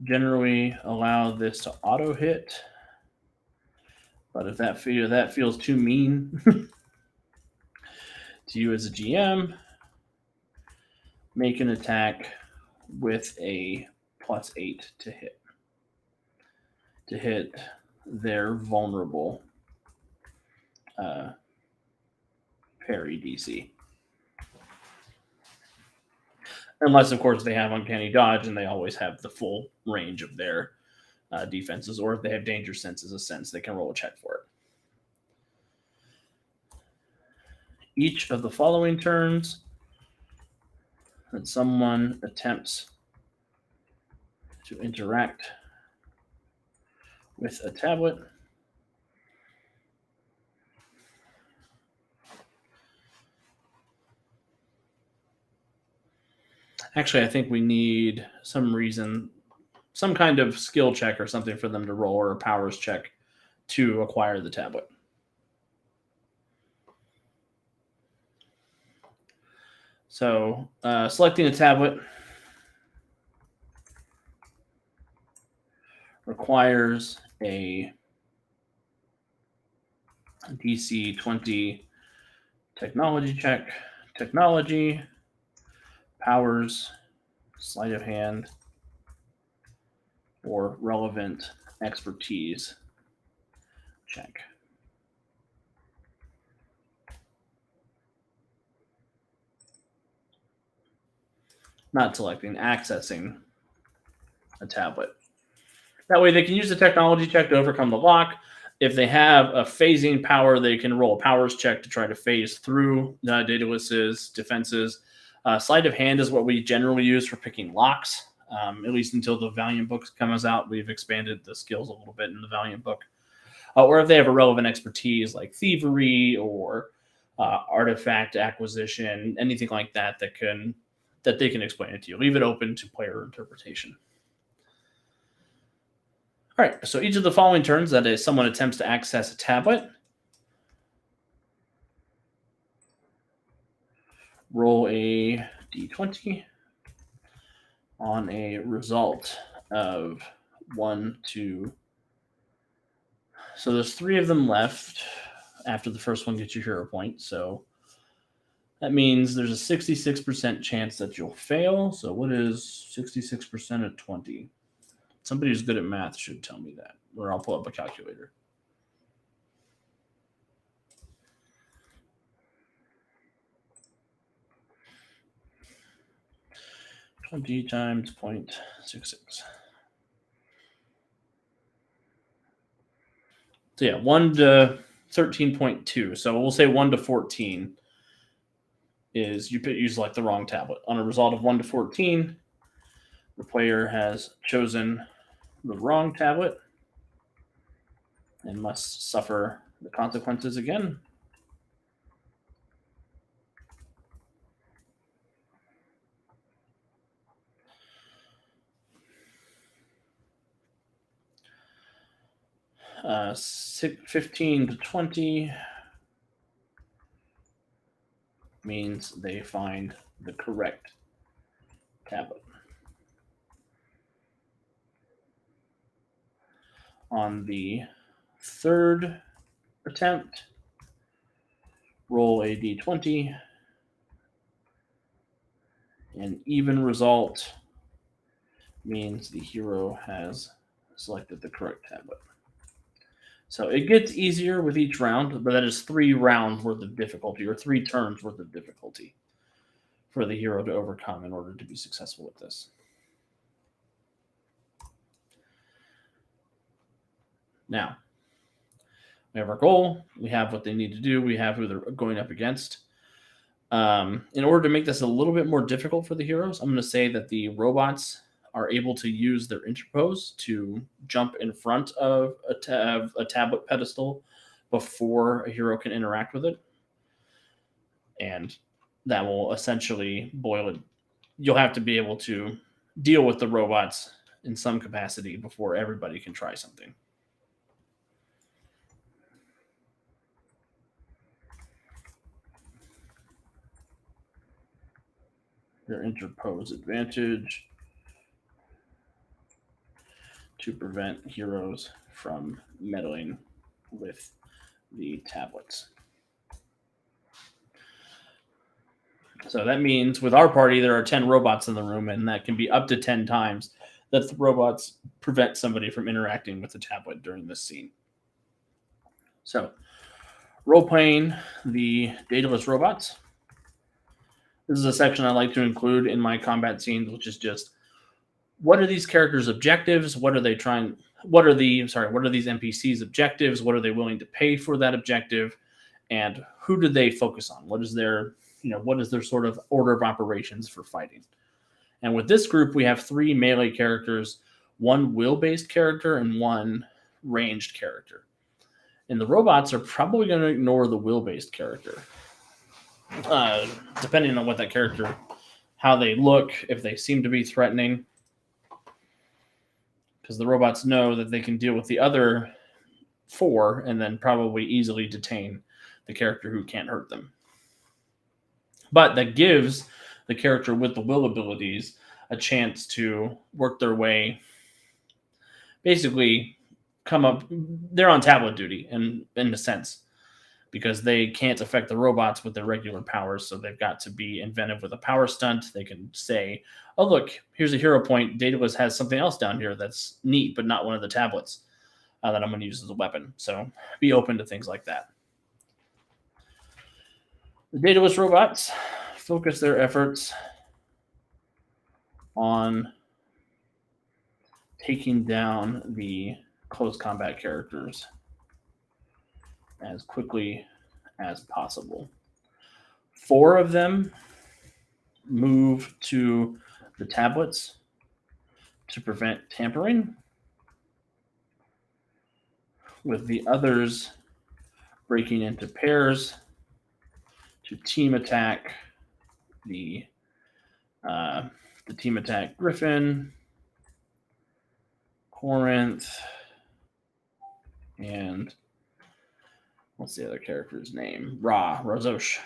Generally allow this to auto hit, but if that feels too mean to you as a GM, make an attack with a +8 to hit their vulnerable parry DC. Unless, of course, they have uncanny dodge and they always have the full range of their defenses, or if they have danger sense as a sense, they can roll a check for it. Each of the following turns that someone attempts to interact with a tablet, actually, I think we need some kind of skill check or something for them to roll, or a powers check to acquire the tablet. So selecting a tablet requires a DC 20 technology check, technology, powers, sleight of hand, or relevant expertise check. Not selecting, accessing a tablet. That way they can use the technology check to overcome the lock. If they have a phasing power, they can roll a powers check to try to phase through Daedalus's defenses. Sleight of hand is what we generally use for picking locks, at least until the Valiant book comes out. We've expanded the skills a little bit in the Valiant book. Or if they have a relevant expertise like thievery or artifact acquisition, anything like that that they can explain it to you. Leave it open to player interpretation. All right, so each of the following turns that someone attempts to access a tablet, roll a d20 on a result of 1, 2. So there's 3 of them left after the first one gets your hero point. So that means there's a 66% chance that you'll fail. So what is 66% of 20? Somebody who's good at math should tell me that, or I'll pull up a calculator. G times 0.66. So yeah, 1 to 13.2. So we'll say 1 to 14 is you select the wrong tablet. On a result of 1 to 14, the player has chosen the wrong tablet and must suffer the consequences again. Uh, 15 to 20 means they find the correct tablet. On the third attempt, roll a d20. An even result means the hero has selected the correct tablet. So it gets easier with each round, but that is 3 rounds worth of difficulty, or 3 turns worth of difficulty for the hero to overcome in order to be successful with this. Now, we have our goal. We have what they need to do. We have who they're going up against. In order to make this a little bit more difficult for the heroes, I'm going to say that the robots are able to use their interpose to jump in front of a tablet pedestal before a hero can interact with it. And that will essentially boil it. You'll have to be able to deal with the robots in some capacity before everybody can try something. Their interpose advantage to prevent heroes from meddling with the tablets. So that means with our party, there are 10 robots in the room, and that can be up to 10 times that the robots prevent somebody from interacting with the tablet during this scene. So, role-playing the Daedalus robots. This is a section I like to include in my combat scenes, which is just what are these characters' objectives? What are these NPCs' objectives? What are they willing to pay for that objective? And who do they focus on? What is their sort of order of operations for fighting? And with this group, we have 3 melee characters, 1 will-based character, and 1 ranged character. And the robots are probably going to ignore the will-based character. Depending on what that character, how they look, if they seem to be threatening. Because the robots know that they can deal with the other 4 and then probably easily detain the character who can't hurt them. But that gives the character with the will abilities a chance to work their way, basically come up. They're on tablet duty in a sense. because they can't affect the robots with their regular powers. So they've got to be inventive with a power stunt. They can say, oh, look, here's a hero point. Daedalus has something else down here that's neat, but not one of the tablets that I'm going to use as a weapon. So be open to things like that. The Daedalus robots focus their efforts on taking down the close combat characters as quickly as possible. 4 of them move to the tablets to prevent tampering, with the others breaking into pairs to team attack the team attack Griffin, Corinth, and what's the other character's name? Razosh.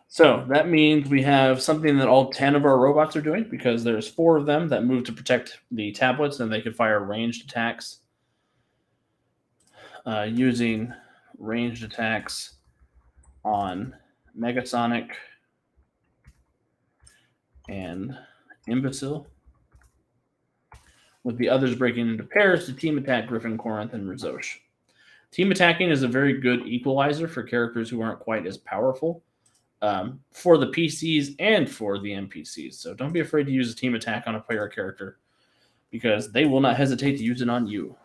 So that means we have something that all 10 of our robots are doing, because there's 4 of them that move to protect the tablets, and they can fire ranged attacks using ranged attacks on Megasonic and Imbecile, with the others breaking into pairs to team attack Griffin, Corinth, and Razosh. Team attacking is a very good equalizer for characters who aren't quite as powerful, for the PCs and for the NPCs. So don't be afraid to use a team attack on a player character, because they will not hesitate to use it on you.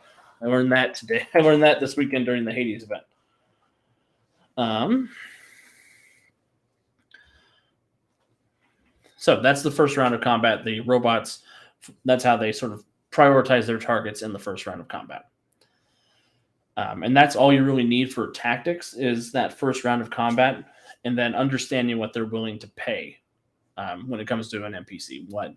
I learned that today. I learned that this weekend during the Hades event. So that's the first round of combat. The robots, that's how they sort of prioritize their targets in the first round of combat. And that's all you really need for tactics, is that first round of combat, and then understanding what they're willing to pay when it comes to an NPC. What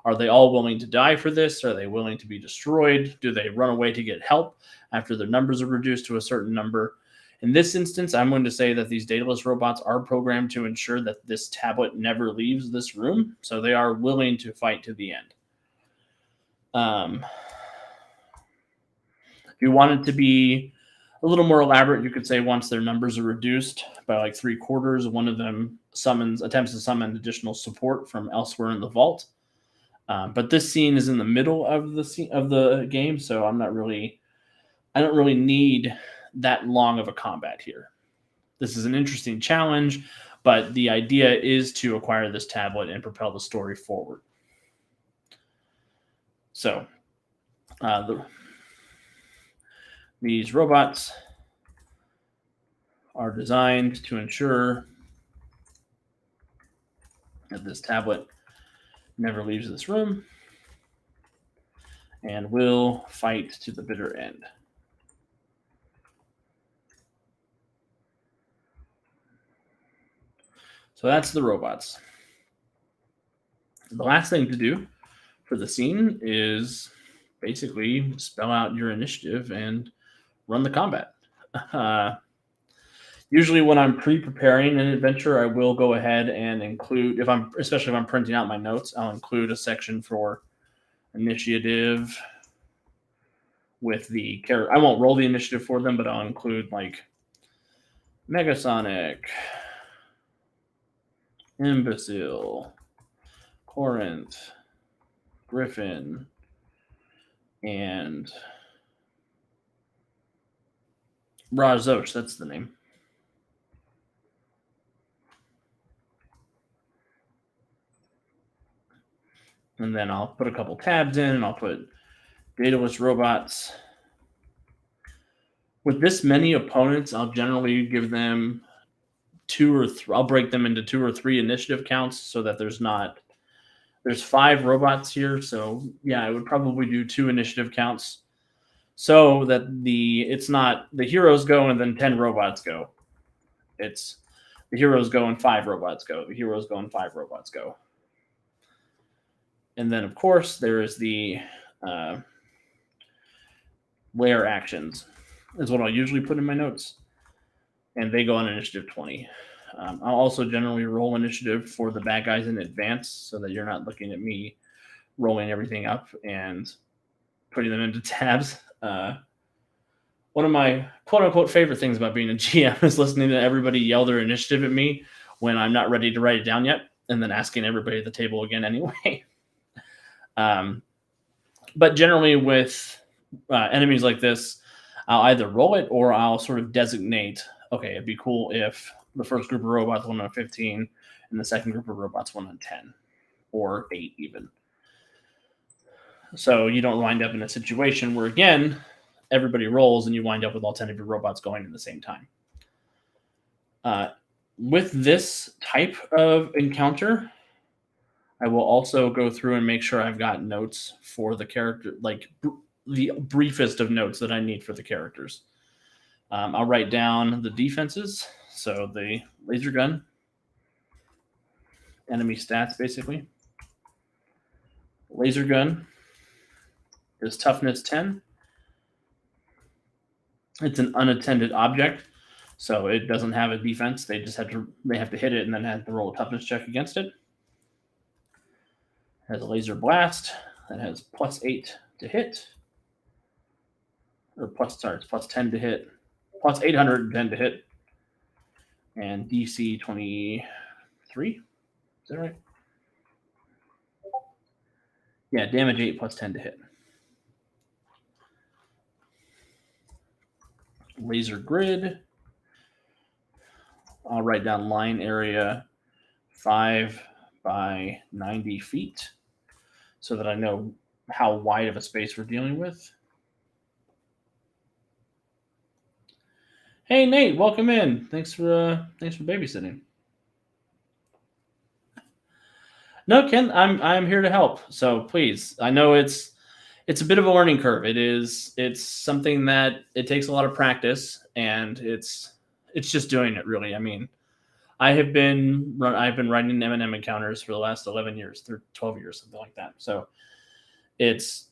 are they all willing to die for this? Are they willing to be destroyed? Do they run away to get help after their numbers are reduced to a certain number? In this instance, I'm going to say that these Daedalus robots are programmed to ensure that this tablet never leaves this room, so they are willing to fight to the end. If you want it to be a little more elaborate, you could say once their numbers are reduced by like 3/4, one of them attempts to summon additional support from elsewhere in the vault. But this scene is in the middle of the game, so I don't really need that long of a combat here. This is an interesting challenge, but the idea is to acquire this tablet and propel the story forward. So these robots are designed to ensure that this tablet never leaves this room and will fight to the bitter end. So that's the robots. The last thing to do for the scene is basically spell out your initiative and run the combat. Usually when I'm pre-preparing an adventure, I will go ahead and include, especially if I'm printing out my notes, I'll include a section for initiative with the character. I won't roll the initiative for them, but I'll include like Megasonic, Imbecile, Corinth, Griffin, and Razosh, that's the name. And then I'll put a couple tabs in, and I'll put Daedalus robots. With this many opponents, I'll generally give them 2 or 3. I'll break them into 2 or 3 initiative counts, so that there's 5 robots here. So yeah, I would probably do 2 initiative counts, so that it's not the heroes go and then 10 robots go. It's the heroes go and 5 robots go. The heroes go and 5 robots go. And then, of course, there is the layer actions, is what I'll usually put in my notes. And they go on initiative 20. I'll also generally roll initiative for the bad guys in advance, so that you're not looking at me rolling everything up and putting them into tabs. One of my quote unquote favorite things about being a GM is listening to everybody yell their initiative at me when I'm not ready to write it down yet, and then asking everybody at the table again anyway. um, but generally, with enemies like this, I'll either roll it or I'll sort of designate. Okay, it'd be cool if the first group of robots went on 15, and the second group of robots went on 10 or 8 even. So you don't wind up in a situation where again everybody rolls and you wind up with all 10 of your robots going at the same time. Uh, with this type of encounter, I will also go through and make sure I've got notes for the character, like the briefest of notes that I need for the characters. I'll write down the defenses, so the laser gun, enemy stats basically. Laser gun is toughness 10. It's an unattended object, so it doesn't have a defense. They have to hit it and then have to roll a toughness check against it. It has a laser blast that has +8 to hit, or it's +10 to hit, +810 to hit, and DC 23. Is that right? Yeah, damage 8 +10 to hit. Laser grid. I'll write down line area 5 by 90 feet so that I know how wide of a space we're dealing with. Hey Nate, welcome in. Thanks for babysitting. No, Ken, I'm here to help. So please, I know it's a bit of a learning curve. It's something that it takes a lot of practice, and it's just doing it really. I mean, I've been writing M&M encounters for the last 11 years, 12 years, something like that. So it's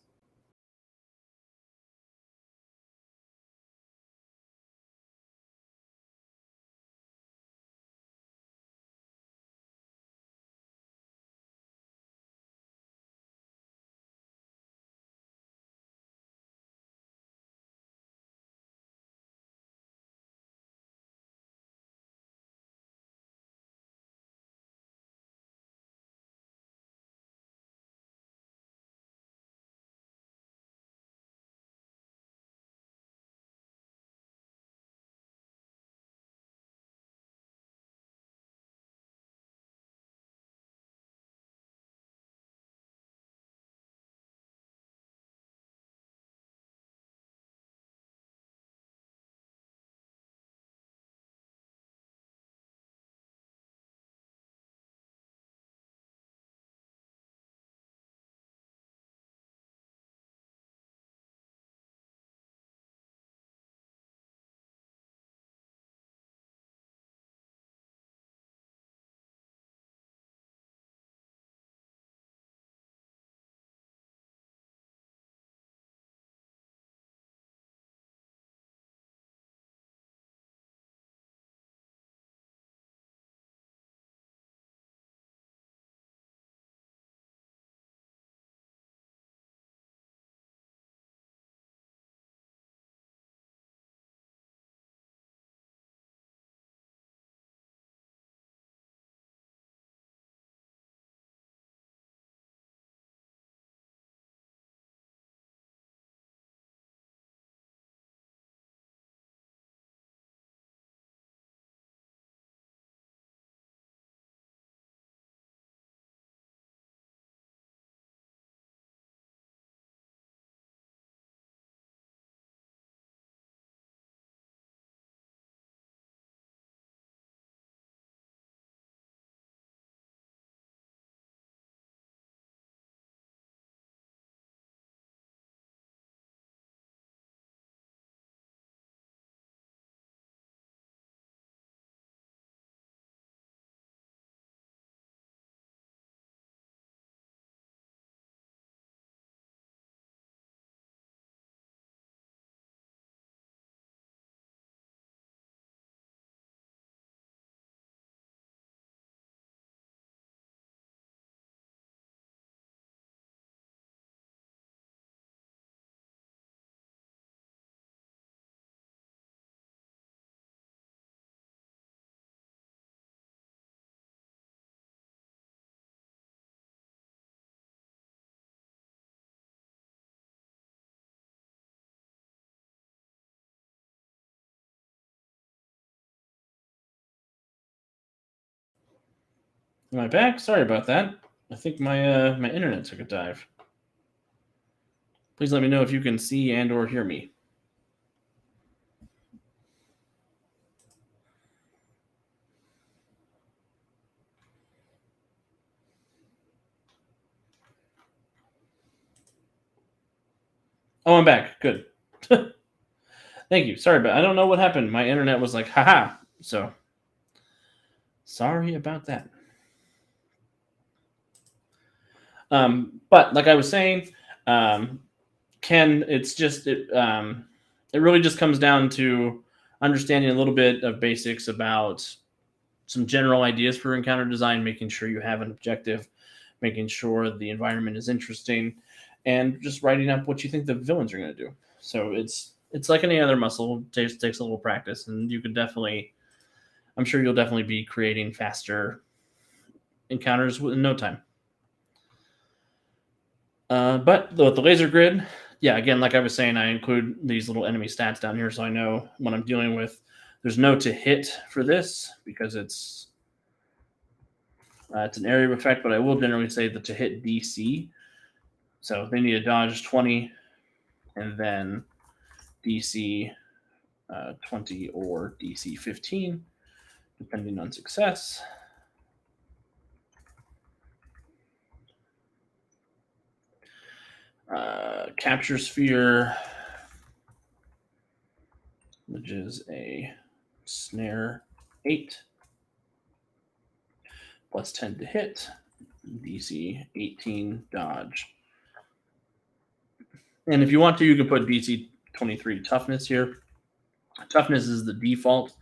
Am I back? Sorry about that. I think my internet took a dive. Please let me know if you can see and or hear me. Oh, I'm back. Good. Thank you. Sorry, but I don't know what happened. My internet was like, haha. So sorry about that. But like I was saying, um, Ken, it really just comes down to understanding a little bit of basics about some general ideas for encounter design, making sure you have an objective, making sure the environment is interesting, and just writing up what you think the villains are going to do. So it's like any other muscle. It takes a little practice, and you can definitely. I'm sure you'll definitely be creating faster encounters in no time. But with the laser grid, yeah, again, like I was saying, I include these little enemy stats down here so I know what I'm dealing with. There's no to hit for this because it's an area of effect, but I will generally say the to hit DC. So they need to dodge 20 and then DC 20 or DC 15, depending on success. Capture sphere, which is a snare 8 plus 10 to hit, DC 18 dodge. And if you want to, you can put DC 23 toughness here. Toughness is the default,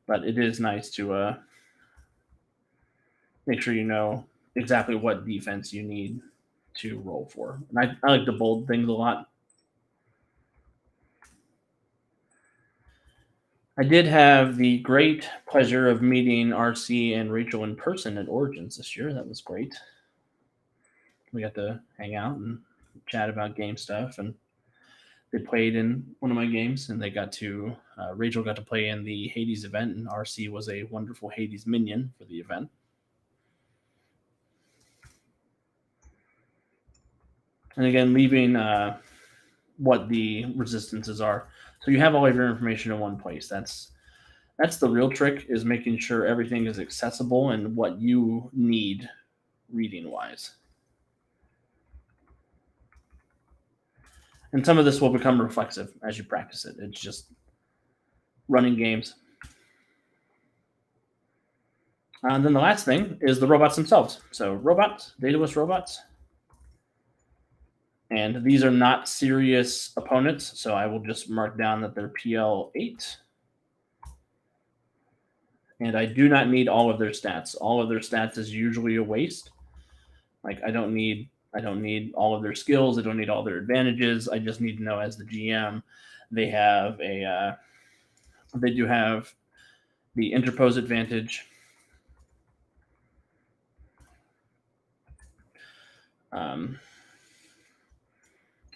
but it is nice to make sure you know exactly what defense you need to roll for. And I like to bold things a lot. I did have the great pleasure of meeting RC and Rachel in person at Origins this year. That was great. We got to hang out and chat about game stuff, and they played in one of my games, and they got to Rachel got to play in the Hades event, and RC was a wonderful Hades minion for the event. And again, leaving what the resistances are, so you have all of your information in one place. That's the real trick, is making sure everything is accessible and what you need reading wise. And some of this will become reflexive as you practice it. It's just running games. And then the last thing is the robots themselves. So robots, dataless robots. And these are not serious opponents, so I will just mark down that they're PL8. And I do not need all of their stats. All of their stats is usually a waste. Like I don't need all of their skills. I don't need all their advantages. I just need to know as the GM, they have they do have the interpose advantage.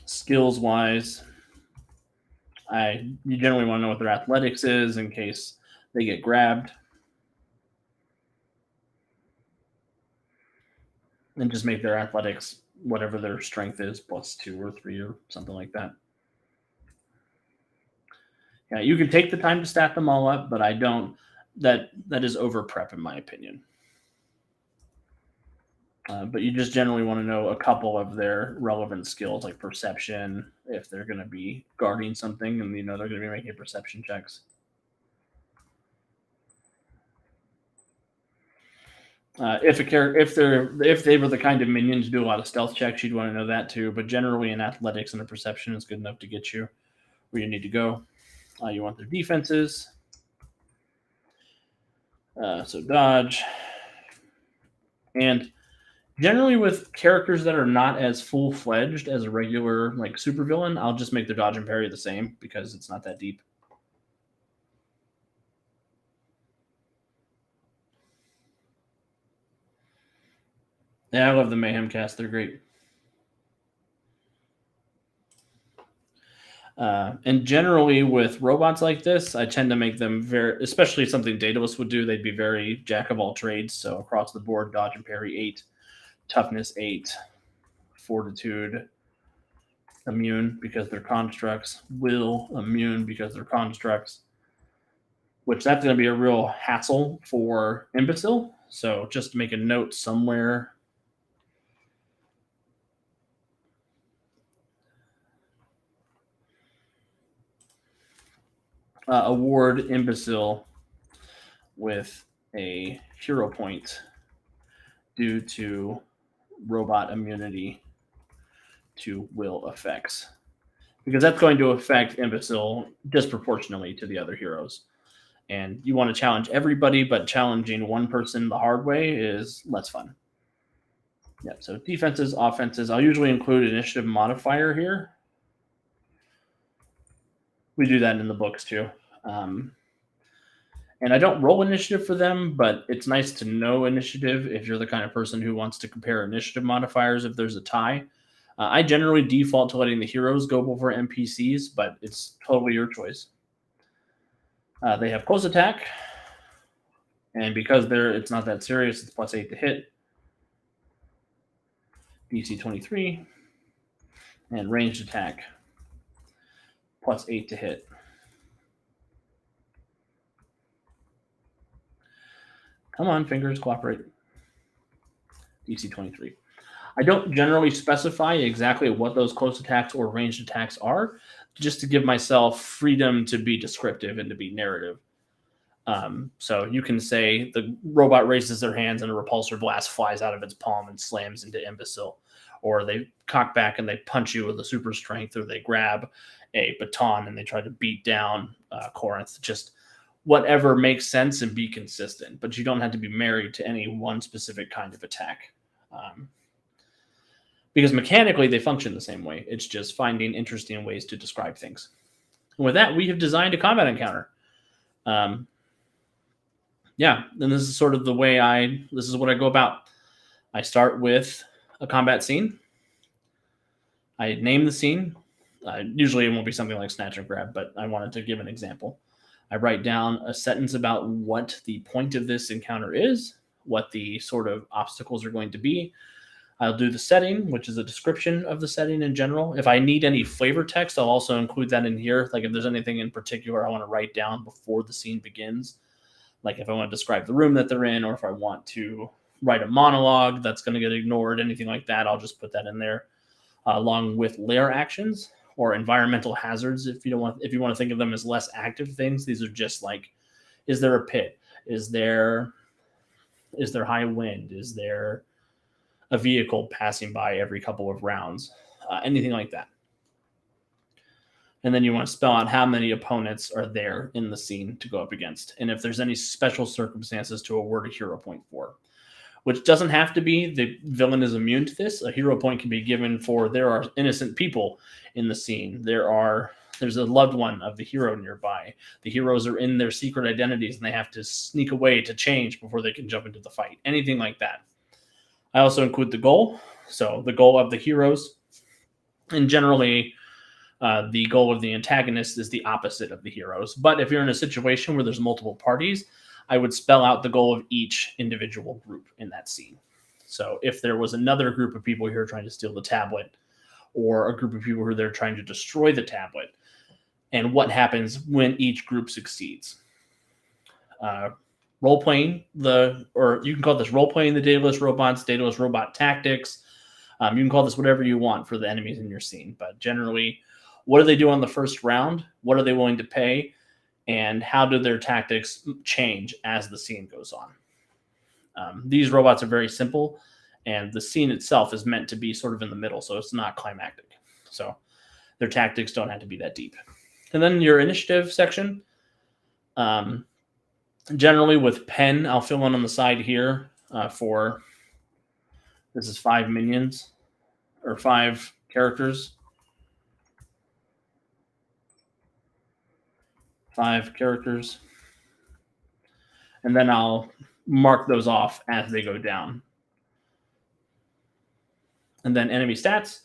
Skills wise, you generally want to know what their athletics is in case they get grabbed, and just make their athletics whatever their strength is plus 2 or 3 or something like that. Yeah, you can take the time to stat them all up, but I don't. That is over prep in my opinion. But you just generally want to know a couple of their relevant skills, like perception, if they're going to be guarding something, and they're going to be making perception checks. If they were the kind of minion to do a lot of stealth checks, you'd want to know that too. But generally, in athletics and a perception is good enough to get you where you need to go. You want their defenses, so dodge, and generally with characters that are not as full fledged as a regular like supervillain, I'll just make their dodge and parry the same because it's not that deep. Yeah, I love the Mayhem cast. They're great. And generally with robots like this, I tend to make them very, especially something Daedalus would do, they'd be very jack of all trades. So across the board, dodge and parry 8, toughness 8, fortitude immune because they're constructs, will immune because they're constructs, which that's going to be a real hassle for Imbecile. So just make a note somewhere. Award Imbecile with a hero point due to robot immunity to will effects, because that's going to affect Imbecile disproportionately to the other heroes. And you want to challenge everybody, but challenging one person the hard way is less fun. Yep, so defenses, offenses. I'll usually include initiative modifier here. We do that in the books too. And I don't roll initiative for them, but it's nice to know initiative if you're the kind of person who wants to compare initiative modifiers if there's a tie. I generally default to letting the heroes go before NPCs, but it's totally your choice. They have close attack, and because it's not that serious, it's plus 8 to hit. DC 23, and ranged attack, plus 8 to hit. Come on, fingers, cooperate. DC 23. I don't generally specify exactly what those close attacks or ranged attacks are, just to give myself freedom to be descriptive and to be narrative. So you can say the robot raises their hands and a repulsor blast flies out of its palm and slams into Imbecile. Or they cock back and they punch you with a super strength, or they grab a baton and they try to beat down Corinth. Just whatever makes sense and be consistent. But you don't have to be married to any one specific kind of attack. Because mechanically they function the same way. It's just finding interesting ways to describe things. And with that, we have designed a combat encounter. Yeah, and this is sort of the way this is what I go about. I start with a combat scene. I name the scene. Usually it won't be something like snatch and grab, but I wanted to give an example. I write down a sentence about what the point of this encounter is, what the sort of obstacles are going to be. I'll do the setting, which is a description of the setting in general. If I need any flavor text, I'll also include that in here. Like if there's anything in particular I want to write down before the scene begins, like if I want to describe the room that they're in, or if I want to write a monologue that's going to get ignored, anything like that, I'll just put that in there, along with lair actions or environmental hazards. If you want to think of them as less active things, these are just like, is there a pit? Is there high wind? Is there a vehicle passing by every couple of rounds? Anything like that. And then you want to spell out how many opponents are there in the scene to go up against, and if there's any special circumstances to award a hero point for, which doesn't have to be the villain is immune to this. A hero point can be given for there are innocent people in the scene. There's a loved one of the hero nearby. The heroes are in their secret identities and they have to sneak away to change before they can jump into the fight. Anything like that. I also include the goal. So the goal of the heroes, and generally the goal of the antagonist is the opposite of the heroes. But if you're in a situation where there's multiple parties, I would spell out the goal of each individual group in that scene. So if there was another group of people here trying to steal the tablet, or a group of people who are there trying to destroy the tablet, and what happens when each group succeeds. Role-playing or you can call this role-playing the Daedalus robots, Daedalus robot tactics. You can call this whatever you want for the enemies in your scene. But generally, what do they do on the first round? What are they willing to pay? And how do their tactics change as the scene goes on? These robots are very simple, and the scene itself is meant to be sort of in the middle, so it's not climactic. So their tactics don't have to be that deep. And then your initiative section, generally with pen, I'll fill in on the side here for, this is 5 minions, or 5 characters. 5 characters. And then I'll mark those off as they go down. And then enemy stats,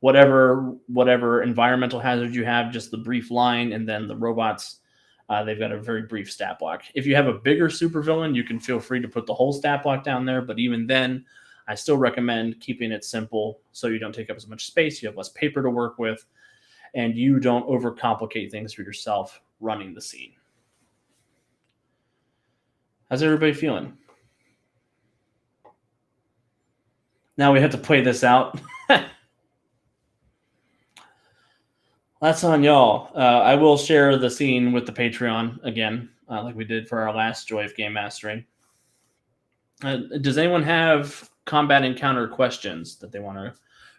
whatever environmental hazard you have, just the brief line, and then the robots, they've got a very brief stat block. If you have a bigger supervillain, you can feel free to put the whole stat block down there, but even then, I still recommend keeping it simple so you don't take up as much space, you have less paper to work with, and you don't overcomplicate things for yourself running the scene. How's everybody feeling? Now we have to play this out. That's on y'all. I will share the scene with the Patreon again, like we did for our last Joy of Game Mastering. Does anyone have combat encounter questions that they want to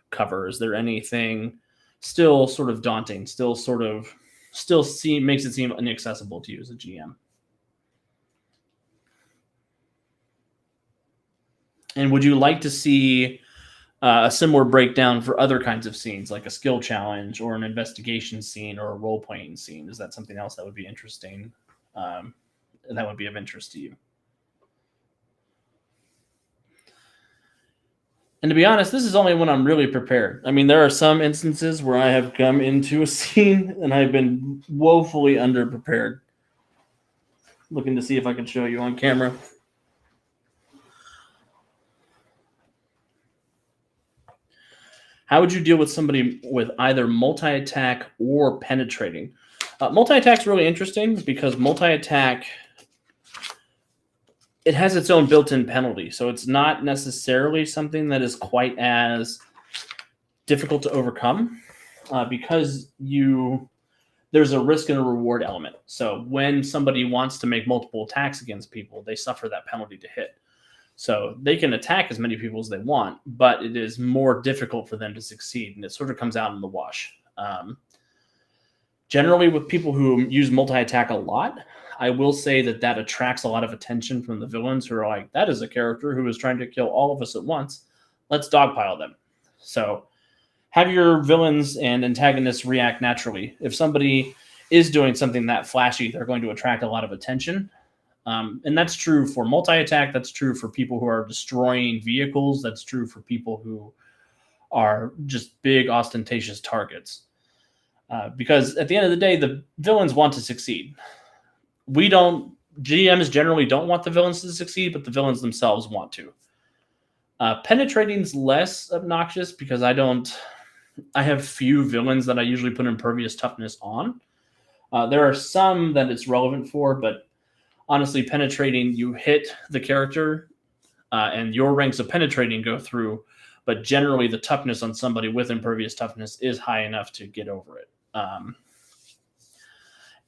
cover? Is there anything still sort of daunting, still makes it seem inaccessible to you as a GM? And would you like to see a similar breakdown for other kinds of scenes, like a skill challenge or an investigation scene or a role-playing scene? Is that something else that would be interesting? That would be of interest to you? And to be honest, this is only when I'm really prepared. I mean, there are some instances where I have come into a scene and I've been woefully underprepared. Looking to see if I can show you on camera. How would you deal with somebody with either multi-attack or penetrating? Multi-attack is really interesting because multi-attack, it has its own built-in penalty. So it's not necessarily something that is quite as difficult to overcome because there's a risk and a reward element. So when somebody wants to make multiple attacks against people, they suffer that penalty to hit. So they can attack as many people as they want, but it is more difficult for them to succeed, and it sort of comes out in the wash. Generally, with people who use multi-attack a lot, I will say that attracts a lot of attention from the villains who are like, that is a character who is trying to kill all of us at once. Let's dogpile them. So have your villains and antagonists react naturally. If somebody is doing something that flashy, they're going to attract a lot of attention. And that's true for multi-attack. That's true for people who are destroying vehicles. That's true for people who are just big, ostentatious targets. Because at the end of the day, the villains want to succeed. GMs generally don't want the villains to succeed, but the villains themselves want to. Penetrating's less obnoxious because I have few villains that I usually put impervious toughness on. There are some that it's relevant for, but honestly, penetrating, you hit the character and your ranks of penetrating go through, but generally the toughness on somebody with impervious toughness is high enough to get over it.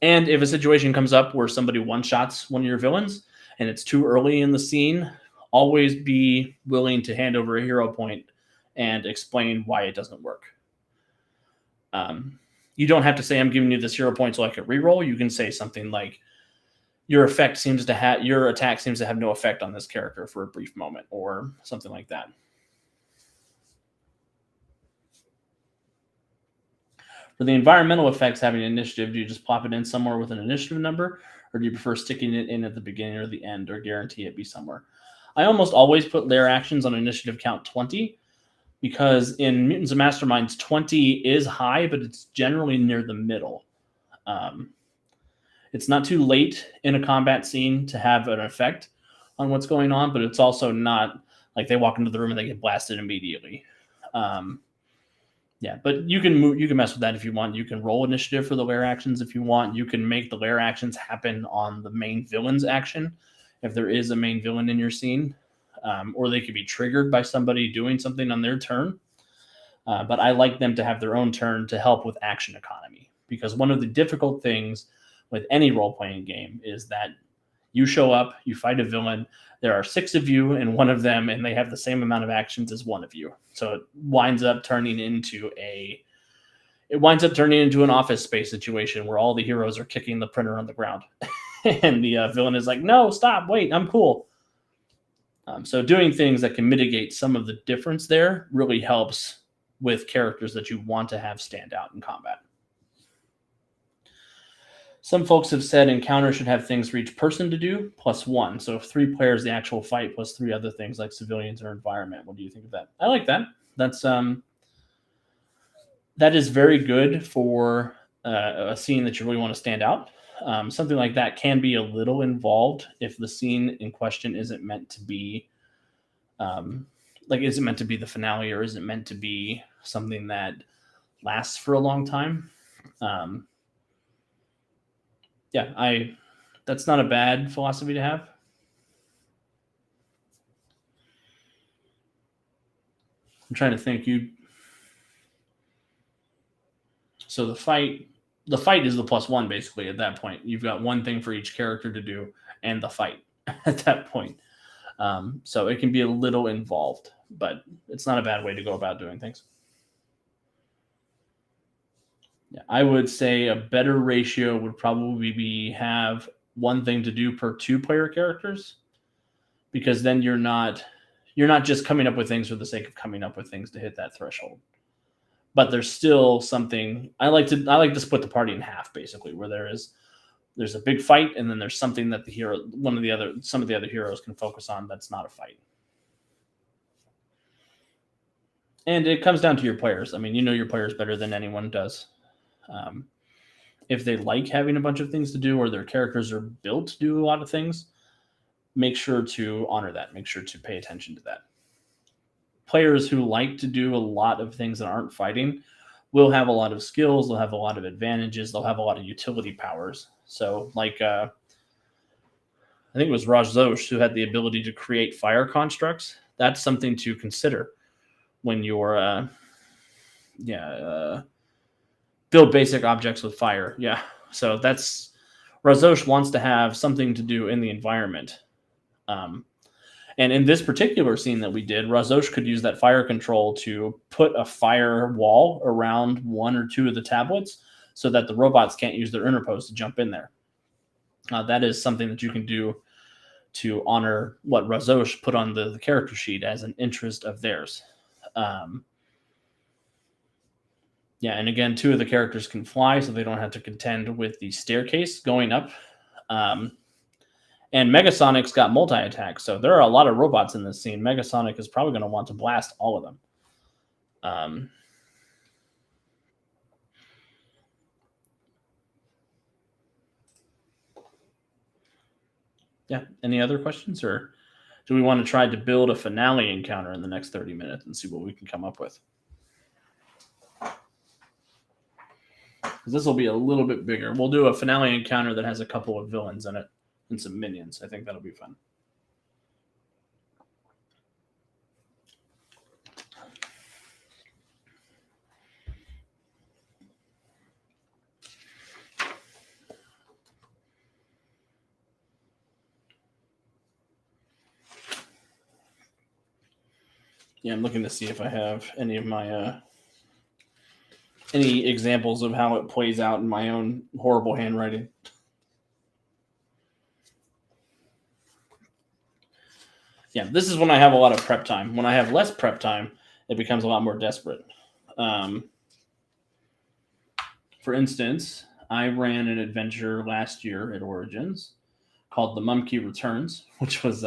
And if a situation comes up where somebody one-shots one of your villains and it's too early in the scene, always be willing to hand over a hero point and explain why it doesn't work. You don't have to say, I'm giving you this hero point so I can reroll. You can say something like, your attack seems to have no effect on this character for a brief moment, or something like that. For the environmental effects having initiative, do you just plop it in somewhere with an initiative number, or do you prefer sticking it in at the beginning or the end, or guarantee it be somewhere? I almost always put lair actions on initiative count 20, because in Mutants and Masterminds, 20 is high, but it's generally near the middle. It's not too late in a combat scene to have an effect on what's going on, but it's also not like they walk into the room and they get blasted immediately. But you can mess with that if you want. You can roll initiative for the lair actions if you want. You can make the lair actions happen on the main villain's action if there is a main villain in your scene, or they could be triggered by somebody doing something on their turn. But I like them to have their own turn to help with action economy, because one of the difficult things with any role-playing game is that you show up, you fight a villain, there are 6 of you and one of them, and they have the same amount of actions as one of you. So it winds up turning into an Office Space situation where all the heroes are kicking the printer on the ground. And the villain is like, no, stop, wait, I'm cool. So doing things that can mitigate some of the difference there really helps with characters that you want to have stand out in combat. Some folks have said encounter should have things for each person to do, +1. So if 3 players, the actual fight, plus 3 other things like civilians or environment. What do you think of that? I like that. That's that is very good for a scene that you really want to stand out. Something like that can be a little involved if the scene in question isn't meant to be is it meant to be the finale, or is it meant to be something that lasts for a long time? Um, yeah, that's not a bad philosophy to have. I'm trying to think. So the fight is the +1 basically at that point. You've got one thing for each character to do, and the fight at that point. So it can be a little involved, but it's not a bad way to go about doing things. Yeah, I would say a better ratio would probably be have one thing to do per 2 player characters, because then you're not just coming up with things for the sake of coming up with things to hit that threshold. But there's still something. I like to split the party in half, basically, where there's a big fight, and then there's something that some of the other heroes can focus on that's not a fight. And it comes down to your players. I mean, you know your players better than anyone does. Um, if they like having a bunch of things to do, or their characters are built to do a lot of things, make sure to honor that. Make sure to pay attention to that. Players who like to do a lot of things that aren't fighting will have a lot of skills. They'll have a lot of advantages. They'll have a lot of utility powers. So, I think it was Rajosh who had the ability to create fire constructs. That's something to consider when you're, build basic objects with fire. Yeah. So that's Rajosh wants to have something to do in the environment. And in this particular scene that we did, Rajosh could use that fire control to put a fire wall around 1 or 2 of the tablets so that the robots can't use their interpose to jump in there. That is something that you can do to honor what Rajosh put on the character sheet as an interest of theirs. And again, 2 of the characters can fly, so they don't have to contend with the staircase going up. And Megasonic's got multi-attack, so there are a lot of robots in this scene. Megasonic is probably going to want to blast all of them. Any other questions, or do we want to try to build a finale encounter in the next 30 minutes and see what we can come up with? Because this will be a little bit bigger. We'll do a finale encounter that has a couple of villains in it and some minions. I think that'll be fun. Yeah, I'm looking to see if I have any of my any examples of how it plays out in my own horrible handwriting. Yeah, this is when I have a lot of prep time. When I have less prep time, it becomes a lot more desperate. For instance, I ran an adventure last year at Origins called The Mumkey Returns, which was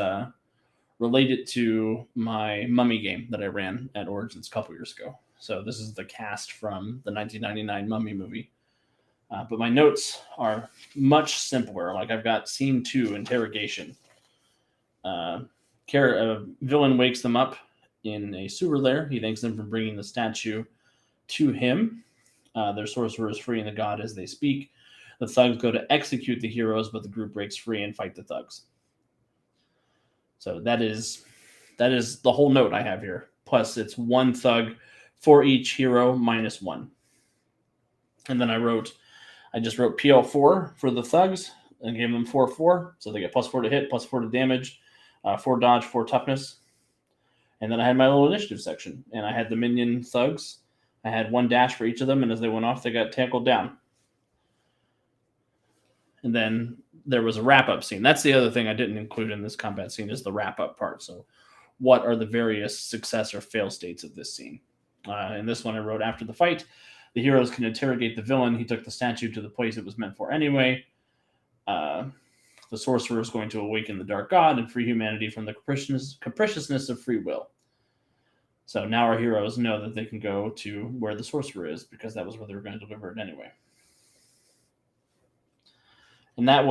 related to my Mummy game that I ran at Origins a couple years ago. So this is the cast from the 1999 Mummy movie. But my notes are much simpler. Like, I've got scene 2, interrogation. A villain wakes them up in a sewer lair. He thanks them for bringing the statue to him. Their sorcerer is freeing the god as they speak. The thugs go to execute the heroes, but the group breaks free and fight the thugs. So that is the whole note I have here. Plus, it's 1 thug for each hero minus 1. And then I just wrote PL4 for the thugs and gave them 4/4. So they get +4 to hit, +4 to damage, 4 dodge, 4 toughness. And then I had my little initiative section. And I had the minion thugs. I had 1 dash for each of them. And as they went off, they got tackled down. And then there was a wrap-up scene. That's the other thing I didn't include in this combat scene, is the wrap-up part. So what are the various success or fail states of this scene? In this one, I wrote, after the fight, the heroes can interrogate the villain. He took the statue to the place it was meant for anyway. The sorcerer is going to awaken the dark god and free humanity from the capriciousness of free will. So now our heroes know that they can go to where the sorcerer is because that was where they were going to deliver it anyway. And that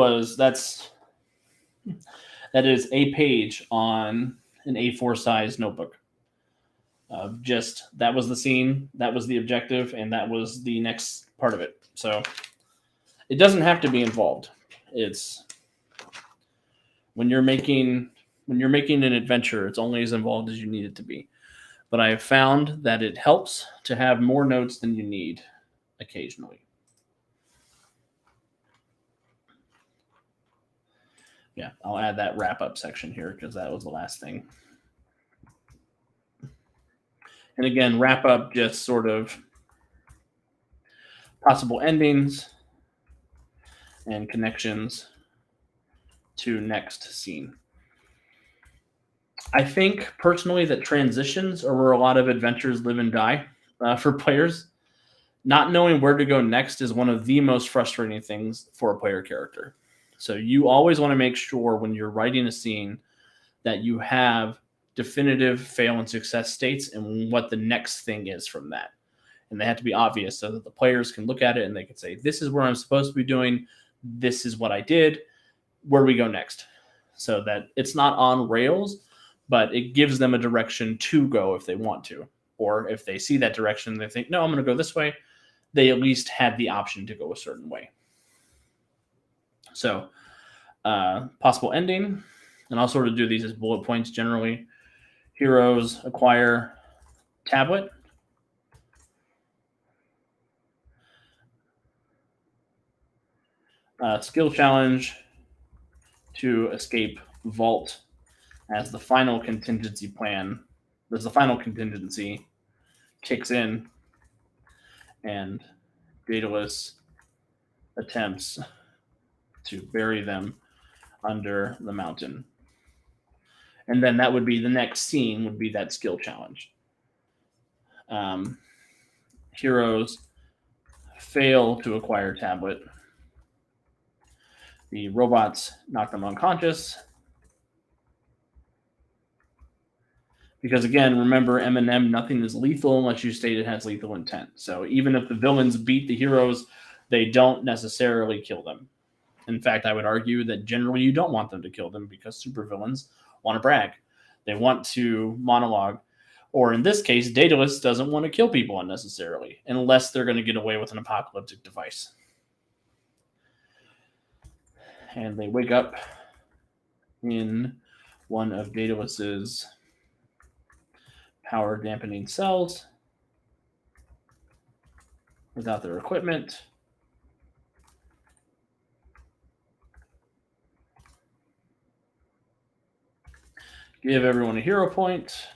is a page on an A4 size notebook. Just that was the scene, that was the objective, and that was the next part of it. So it doesn't have to be involved. It's when you're making an adventure, it's only as involved as you need it to be. But I have found that it helps to have more notes than you need occasionally. Yeah, I'll add that wrap up section here because that was the last thing. And again, wrap up just sort of possible endings and connections to next scene. I think personally that transitions are where a lot of adventures live and die for players. Not knowing where to go next is one of the most frustrating things for a player character. So you always want to make sure when you're writing a scene that you have definitive fail and success states and what the next thing is from that. And they have to be obvious so that the players can look at it and they can say, this is where I'm supposed to be doing. This is what I did. Where do we go next? So that it's not on rails, but it gives them a direction to go if they want to. Or if they see that direction, they think, no, I'm going to go this way. They at least had the option to go a certain way. So possible ending, and I'll sort of do these as bullet points generally. Heroes acquire tablet. Skill challenge to escape vault as the final contingency plan. As the final contingency kicks in, and Daedalus attempts to bury them under the mountain. And then that would be the next scene would be that skill challenge. Heroes fail to acquire tablet. The robots knock them unconscious. Because again, remember M&M, nothing is lethal unless you state it has lethal intent. So even if the villains beat the heroes, they don't necessarily kill them. In fact, I would argue that generally you don't want them to kill them because supervillains want to brag. They want to monologue. Or in this case, Daedalus doesn't want to kill people unnecessarily unless they're going to get away with an apocalyptic device. And they wake up in one of Daedalus's power dampening cells without their equipment. Give everyone a hero point.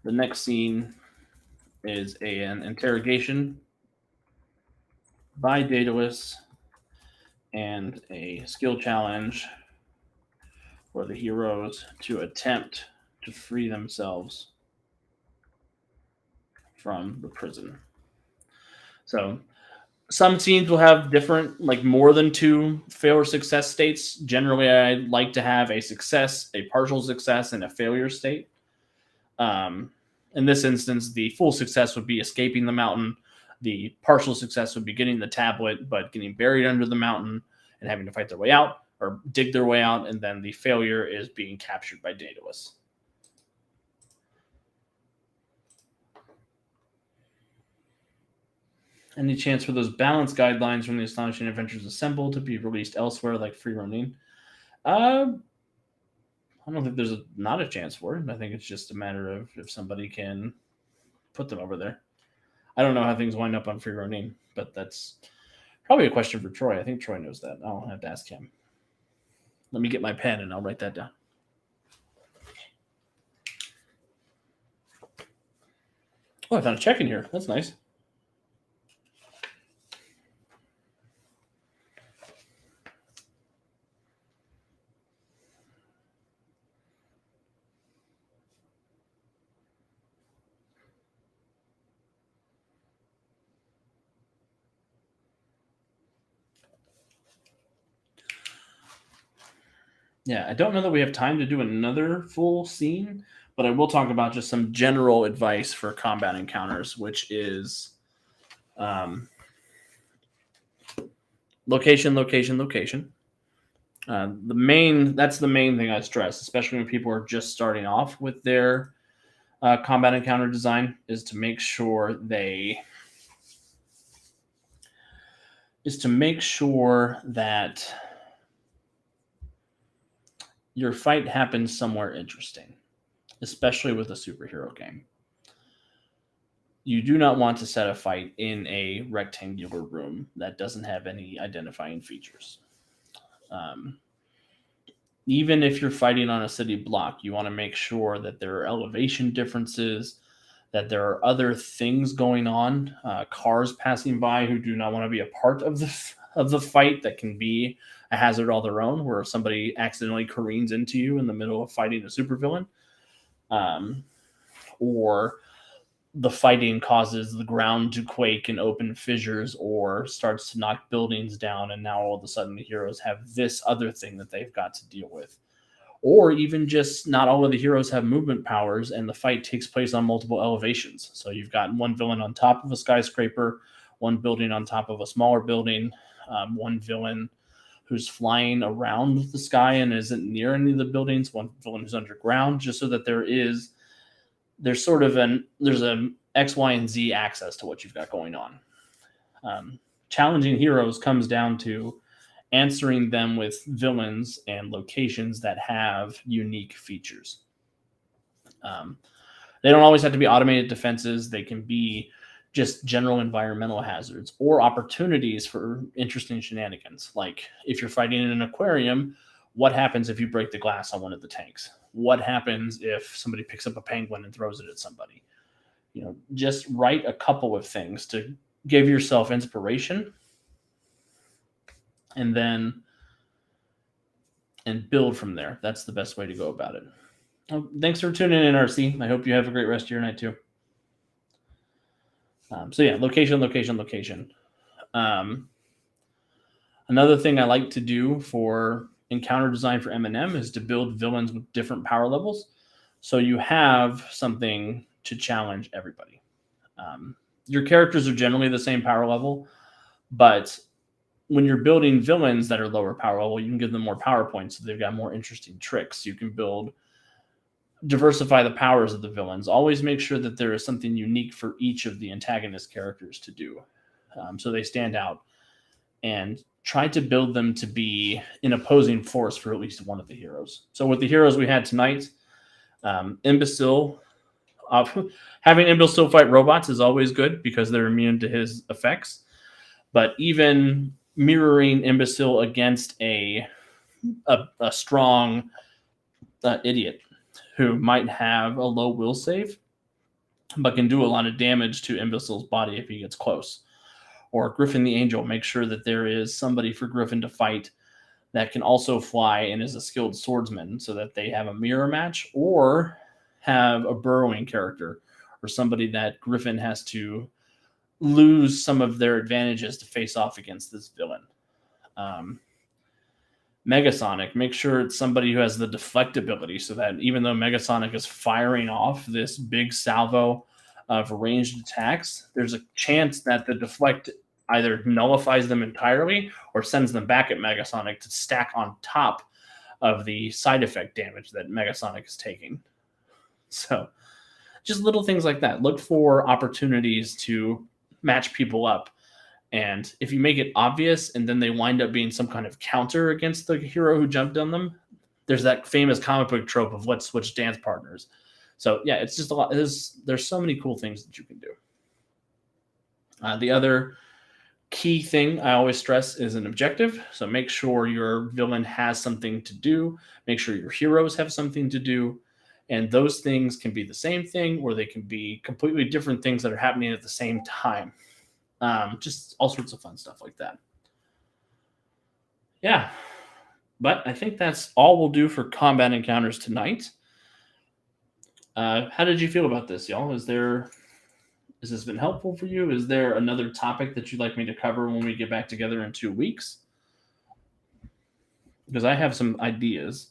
The next scene is an interrogation by Daedalus and a skill challenge for the heroes to attempt to free themselves from the prison. So some scenes will have different, like more than 2 fail or success states. Generally, I like to have a success, a partial success, and a failure state. In this instance, the full success would be escaping the mountain. The partial success would be getting the tablet, but getting buried under the mountain and having to fight their way out or dig their way out. And then the failure is being captured by Daedalus. Any chance for those balance guidelines from the Astonishing Adventures Assemble to be released elsewhere, like Free Ronin? I don't think there's not a chance for it. I think it's just a matter of if somebody can put them over there. I don't know how things wind up on Free Ronin, but that's probably a question for Troy. I think Troy knows that. I'll have to ask him. Let me get my pen and I'll write that down. Oh, I found a check in here. That's nice. Yeah, I don't know that we have time to do another full scene, but I will talk about just some general advice for combat encounters, which is location, location, location. That's the main thing I stress, especially when people are just starting off with their combat encounter design, is to make sure that your fight happens somewhere interesting, especially with a superhero game. You do not want to set a fight in a rectangular room that doesn't have any identifying features. Um, Even if you're fighting on a city block, you want to make sure that there are elevation differences, that there are other things going on, cars passing by who do not want to be a part of the fight that can be a hazard all their own, where somebody accidentally careens into you in the middle of fighting a supervillain, um, or the fighting causes the ground to quake and open fissures or starts to knock buildings down, and now all of a sudden the heroes have this other thing that they've got to deal with. Or even just not all of the heroes have movement powers and the fight takes place on multiple elevations. So you've got one villain on top of a skyscraper, one building on top of a smaller building, one villain who's flying around the sky and isn't near any of the buildings, one villain who's underground, just so that there's a X, Y, and Z access to what you've got going on. Challenging heroes comes down to answering them with villains and locations that have unique features. They don't always have to be automated defenses. They can be just general environmental hazards or opportunities for interesting shenanigans. Like if you're fighting in an aquarium, what happens if you break the glass on one of the tanks? What happens if somebody picks up a penguin and throws it at somebody? Just write a couple of things to give yourself inspiration and build from there. That's the best way to go about it. Thanks for tuning in, RC. I hope you have a great rest of your night too. Location, location, location. Another thing I like to do for encounter design for M&M is to build villains with different power levels, so you have something to challenge everybody. Your characters are generally the same power level, but when you're building villains that are lower power level, you can give them more power points, so they've got more interesting tricks. You can diversify the powers of the villains. Always make sure that there is something unique for each of the antagonist characters to do, so they stand out, and try to build them to be an opposing force for at least one of the heroes. So with the heroes we had tonight, Imbecile, having Imbecile fight robots is always good because they're immune to his effects. But even mirroring Imbecile against a strong idiot who might have a low will save, but can do a lot of damage to Imbecile's body if he gets close. Or Griffin the Angel, make sure that there is somebody for Griffin to fight that can also fly and is a skilled swordsman, so that they have a mirror match, or have a burrowing character or somebody that Griffin has to lose some of their advantages to face off against this villain. Megasonic, make sure it's somebody who has the deflect ability, so that even though Megasonic is firing off this big salvo of ranged attacks, there's a chance that the deflect either nullifies them entirely or sends them back at Megasonic to stack on top of the side effect damage that Megasonic is taking. So just little things like that. Look for opportunities to match people up. And if you make it obvious and then they wind up being some kind of counter against the hero who jumped on them, there's that famous comic book trope of let's switch dance partners. So yeah, it's just a lot. There's so many cool things that you can do. The other key thing I always stress is an objective. So make sure your villain has something to do. Make sure your heroes have something to do. And those things can be the same thing, or they can be completely different things that are happening at the same time. Just all sorts of fun stuff like that. Yeah. But I think that's all we'll do for combat encounters tonight. How did you feel about this, y'all? Has this been helpful for you? Is there another topic that you'd like me to cover when we get back together in 2 weeks? Because I have some ideas.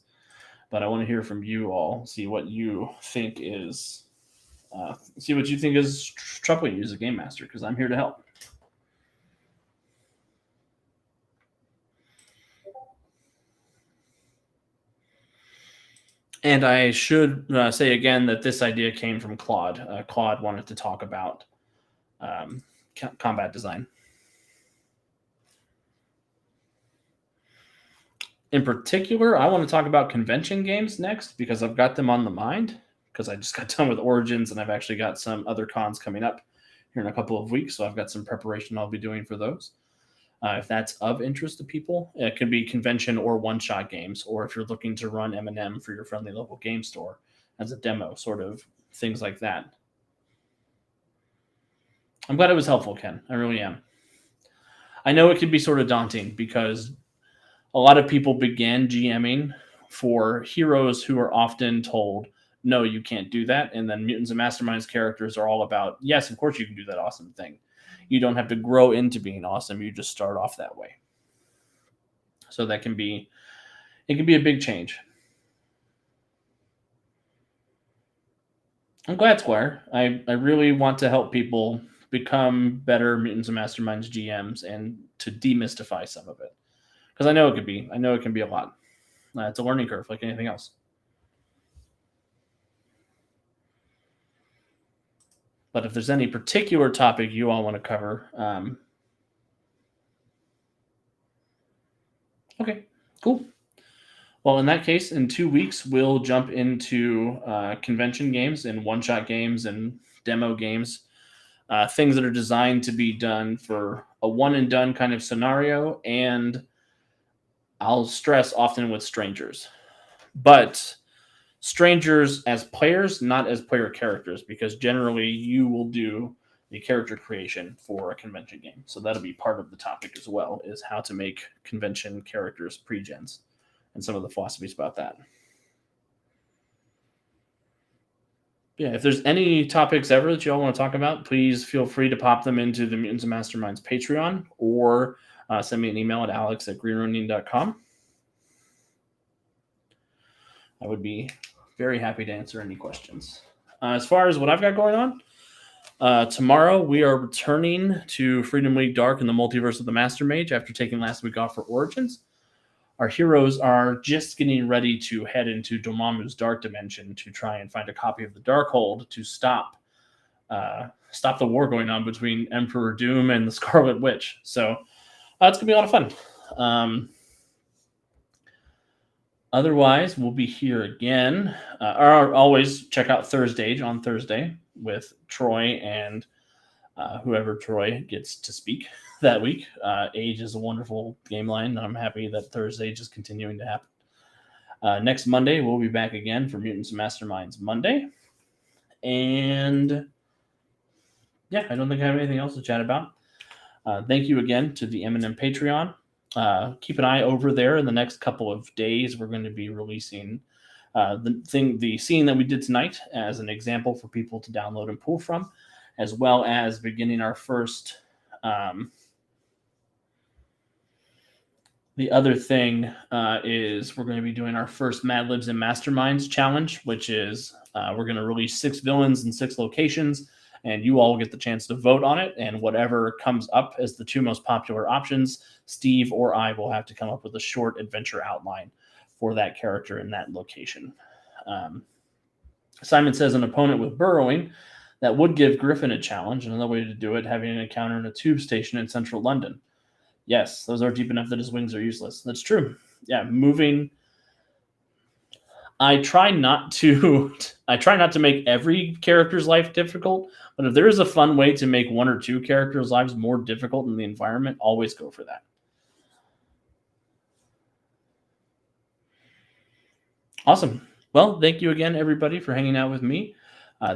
but I want to hear from you all. See what you think is troubling you as a game master, because I'm here to help. And I should say again that this idea came from Claude. Claude wanted to talk about combat design. In particular, I want to talk about convention games next because I've got them on the mind, because I just got done with Origins and I've actually got some other cons coming up here in a couple of weeks. So I've got some preparation I'll be doing for those. If that's of interest to people, it could be convention or one-shot games, or if you're looking to run M&M for your friendly local game store as a demo, sort of things like that. I'm glad it was helpful, Ken. I really am. I know it can be sort of daunting because a lot of people begin GMing for heroes who are often told, no, you can't do that. And then Mutants and Masterminds characters are all about, yes, of course you can do that awesome thing. You don't have to grow into being awesome. You just start off that way. So it can be a big change. I'm glad, Squire. I really want to help people become better Mutants and Masterminds GMs and to demystify some of it. Because I know it can be a lot. It's a learning curve like anything else. But if there's any particular topic you all want to cover, okay, cool. Well, in that case, in 2 weeks, we'll jump into convention games and one-shot games and demo games, things that are designed to be done for a one-and-done kind of scenario, and I'll stress often with strangers. But strangers as players, not as player characters, because generally you will do the character creation for a convention game. So that'll be part of the topic as well, is how to make convention characters pre-gens and some of the philosophies about that. Yeah, if there's any topics ever that you all want to talk about, please feel free to pop them into the Mutants and Masterminds Patreon, or send me an email at alex@greenrunning.com. I would be very happy to answer any questions. As far as what I've got going on, tomorrow we are returning to Freedom League Dark in the Multiverse of the Master Mage after taking last week off for Origins. Our heroes are just getting ready to head into Dormammu's Dark Dimension to try and find a copy of the Darkhold to stop the war going on between Emperor Doom and the Scarlet Witch. So it's going to be a lot of fun. Otherwise, we'll be here again. Always check out Thursday on Thursday with Troy and whoever Troy gets to speak that week. Age is a wonderful game line, and I'm happy that Thursday is continuing to happen. Next Monday, we'll be back again for Mutants and Masterminds Monday. And yeah, I don't think I have anything else to chat about. Thank you again to the M&M Patreon. Keep an eye over there in the next couple of days. We're going to be releasing the scene that we did tonight as an example for people to download and pull from, as well as beginning our first. The other thing is we're going to be doing our first Mad Libs and Masterminds challenge, which is we're going to release 6 villains in 6 locations, and you all get the chance to vote on it. And whatever comes up as the 2 most popular options, Steve or I will have to come up with a short adventure outline for that character in that location. Simon says an opponent with burrowing, that would give Griffin a challenge. Another way to do it, having an encounter in a tube station in central London. Yes, those are deep enough that his wings are useless. That's true. Yeah, moving. I try not to make every character's life difficult, but if there is a fun way to make 1 or 2 characters' lives more difficult in the environment, always go for that. Awesome. Well, thank you again, everybody, for hanging out with me.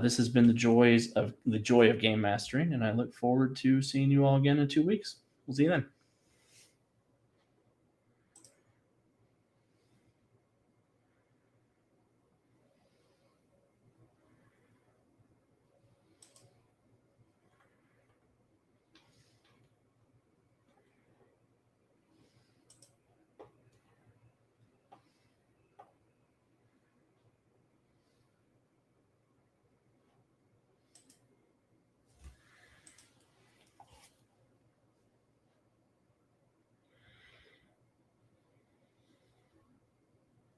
This has been the joy of game mastering, and I look forward to seeing you all again in 2 weeks. We'll see you then.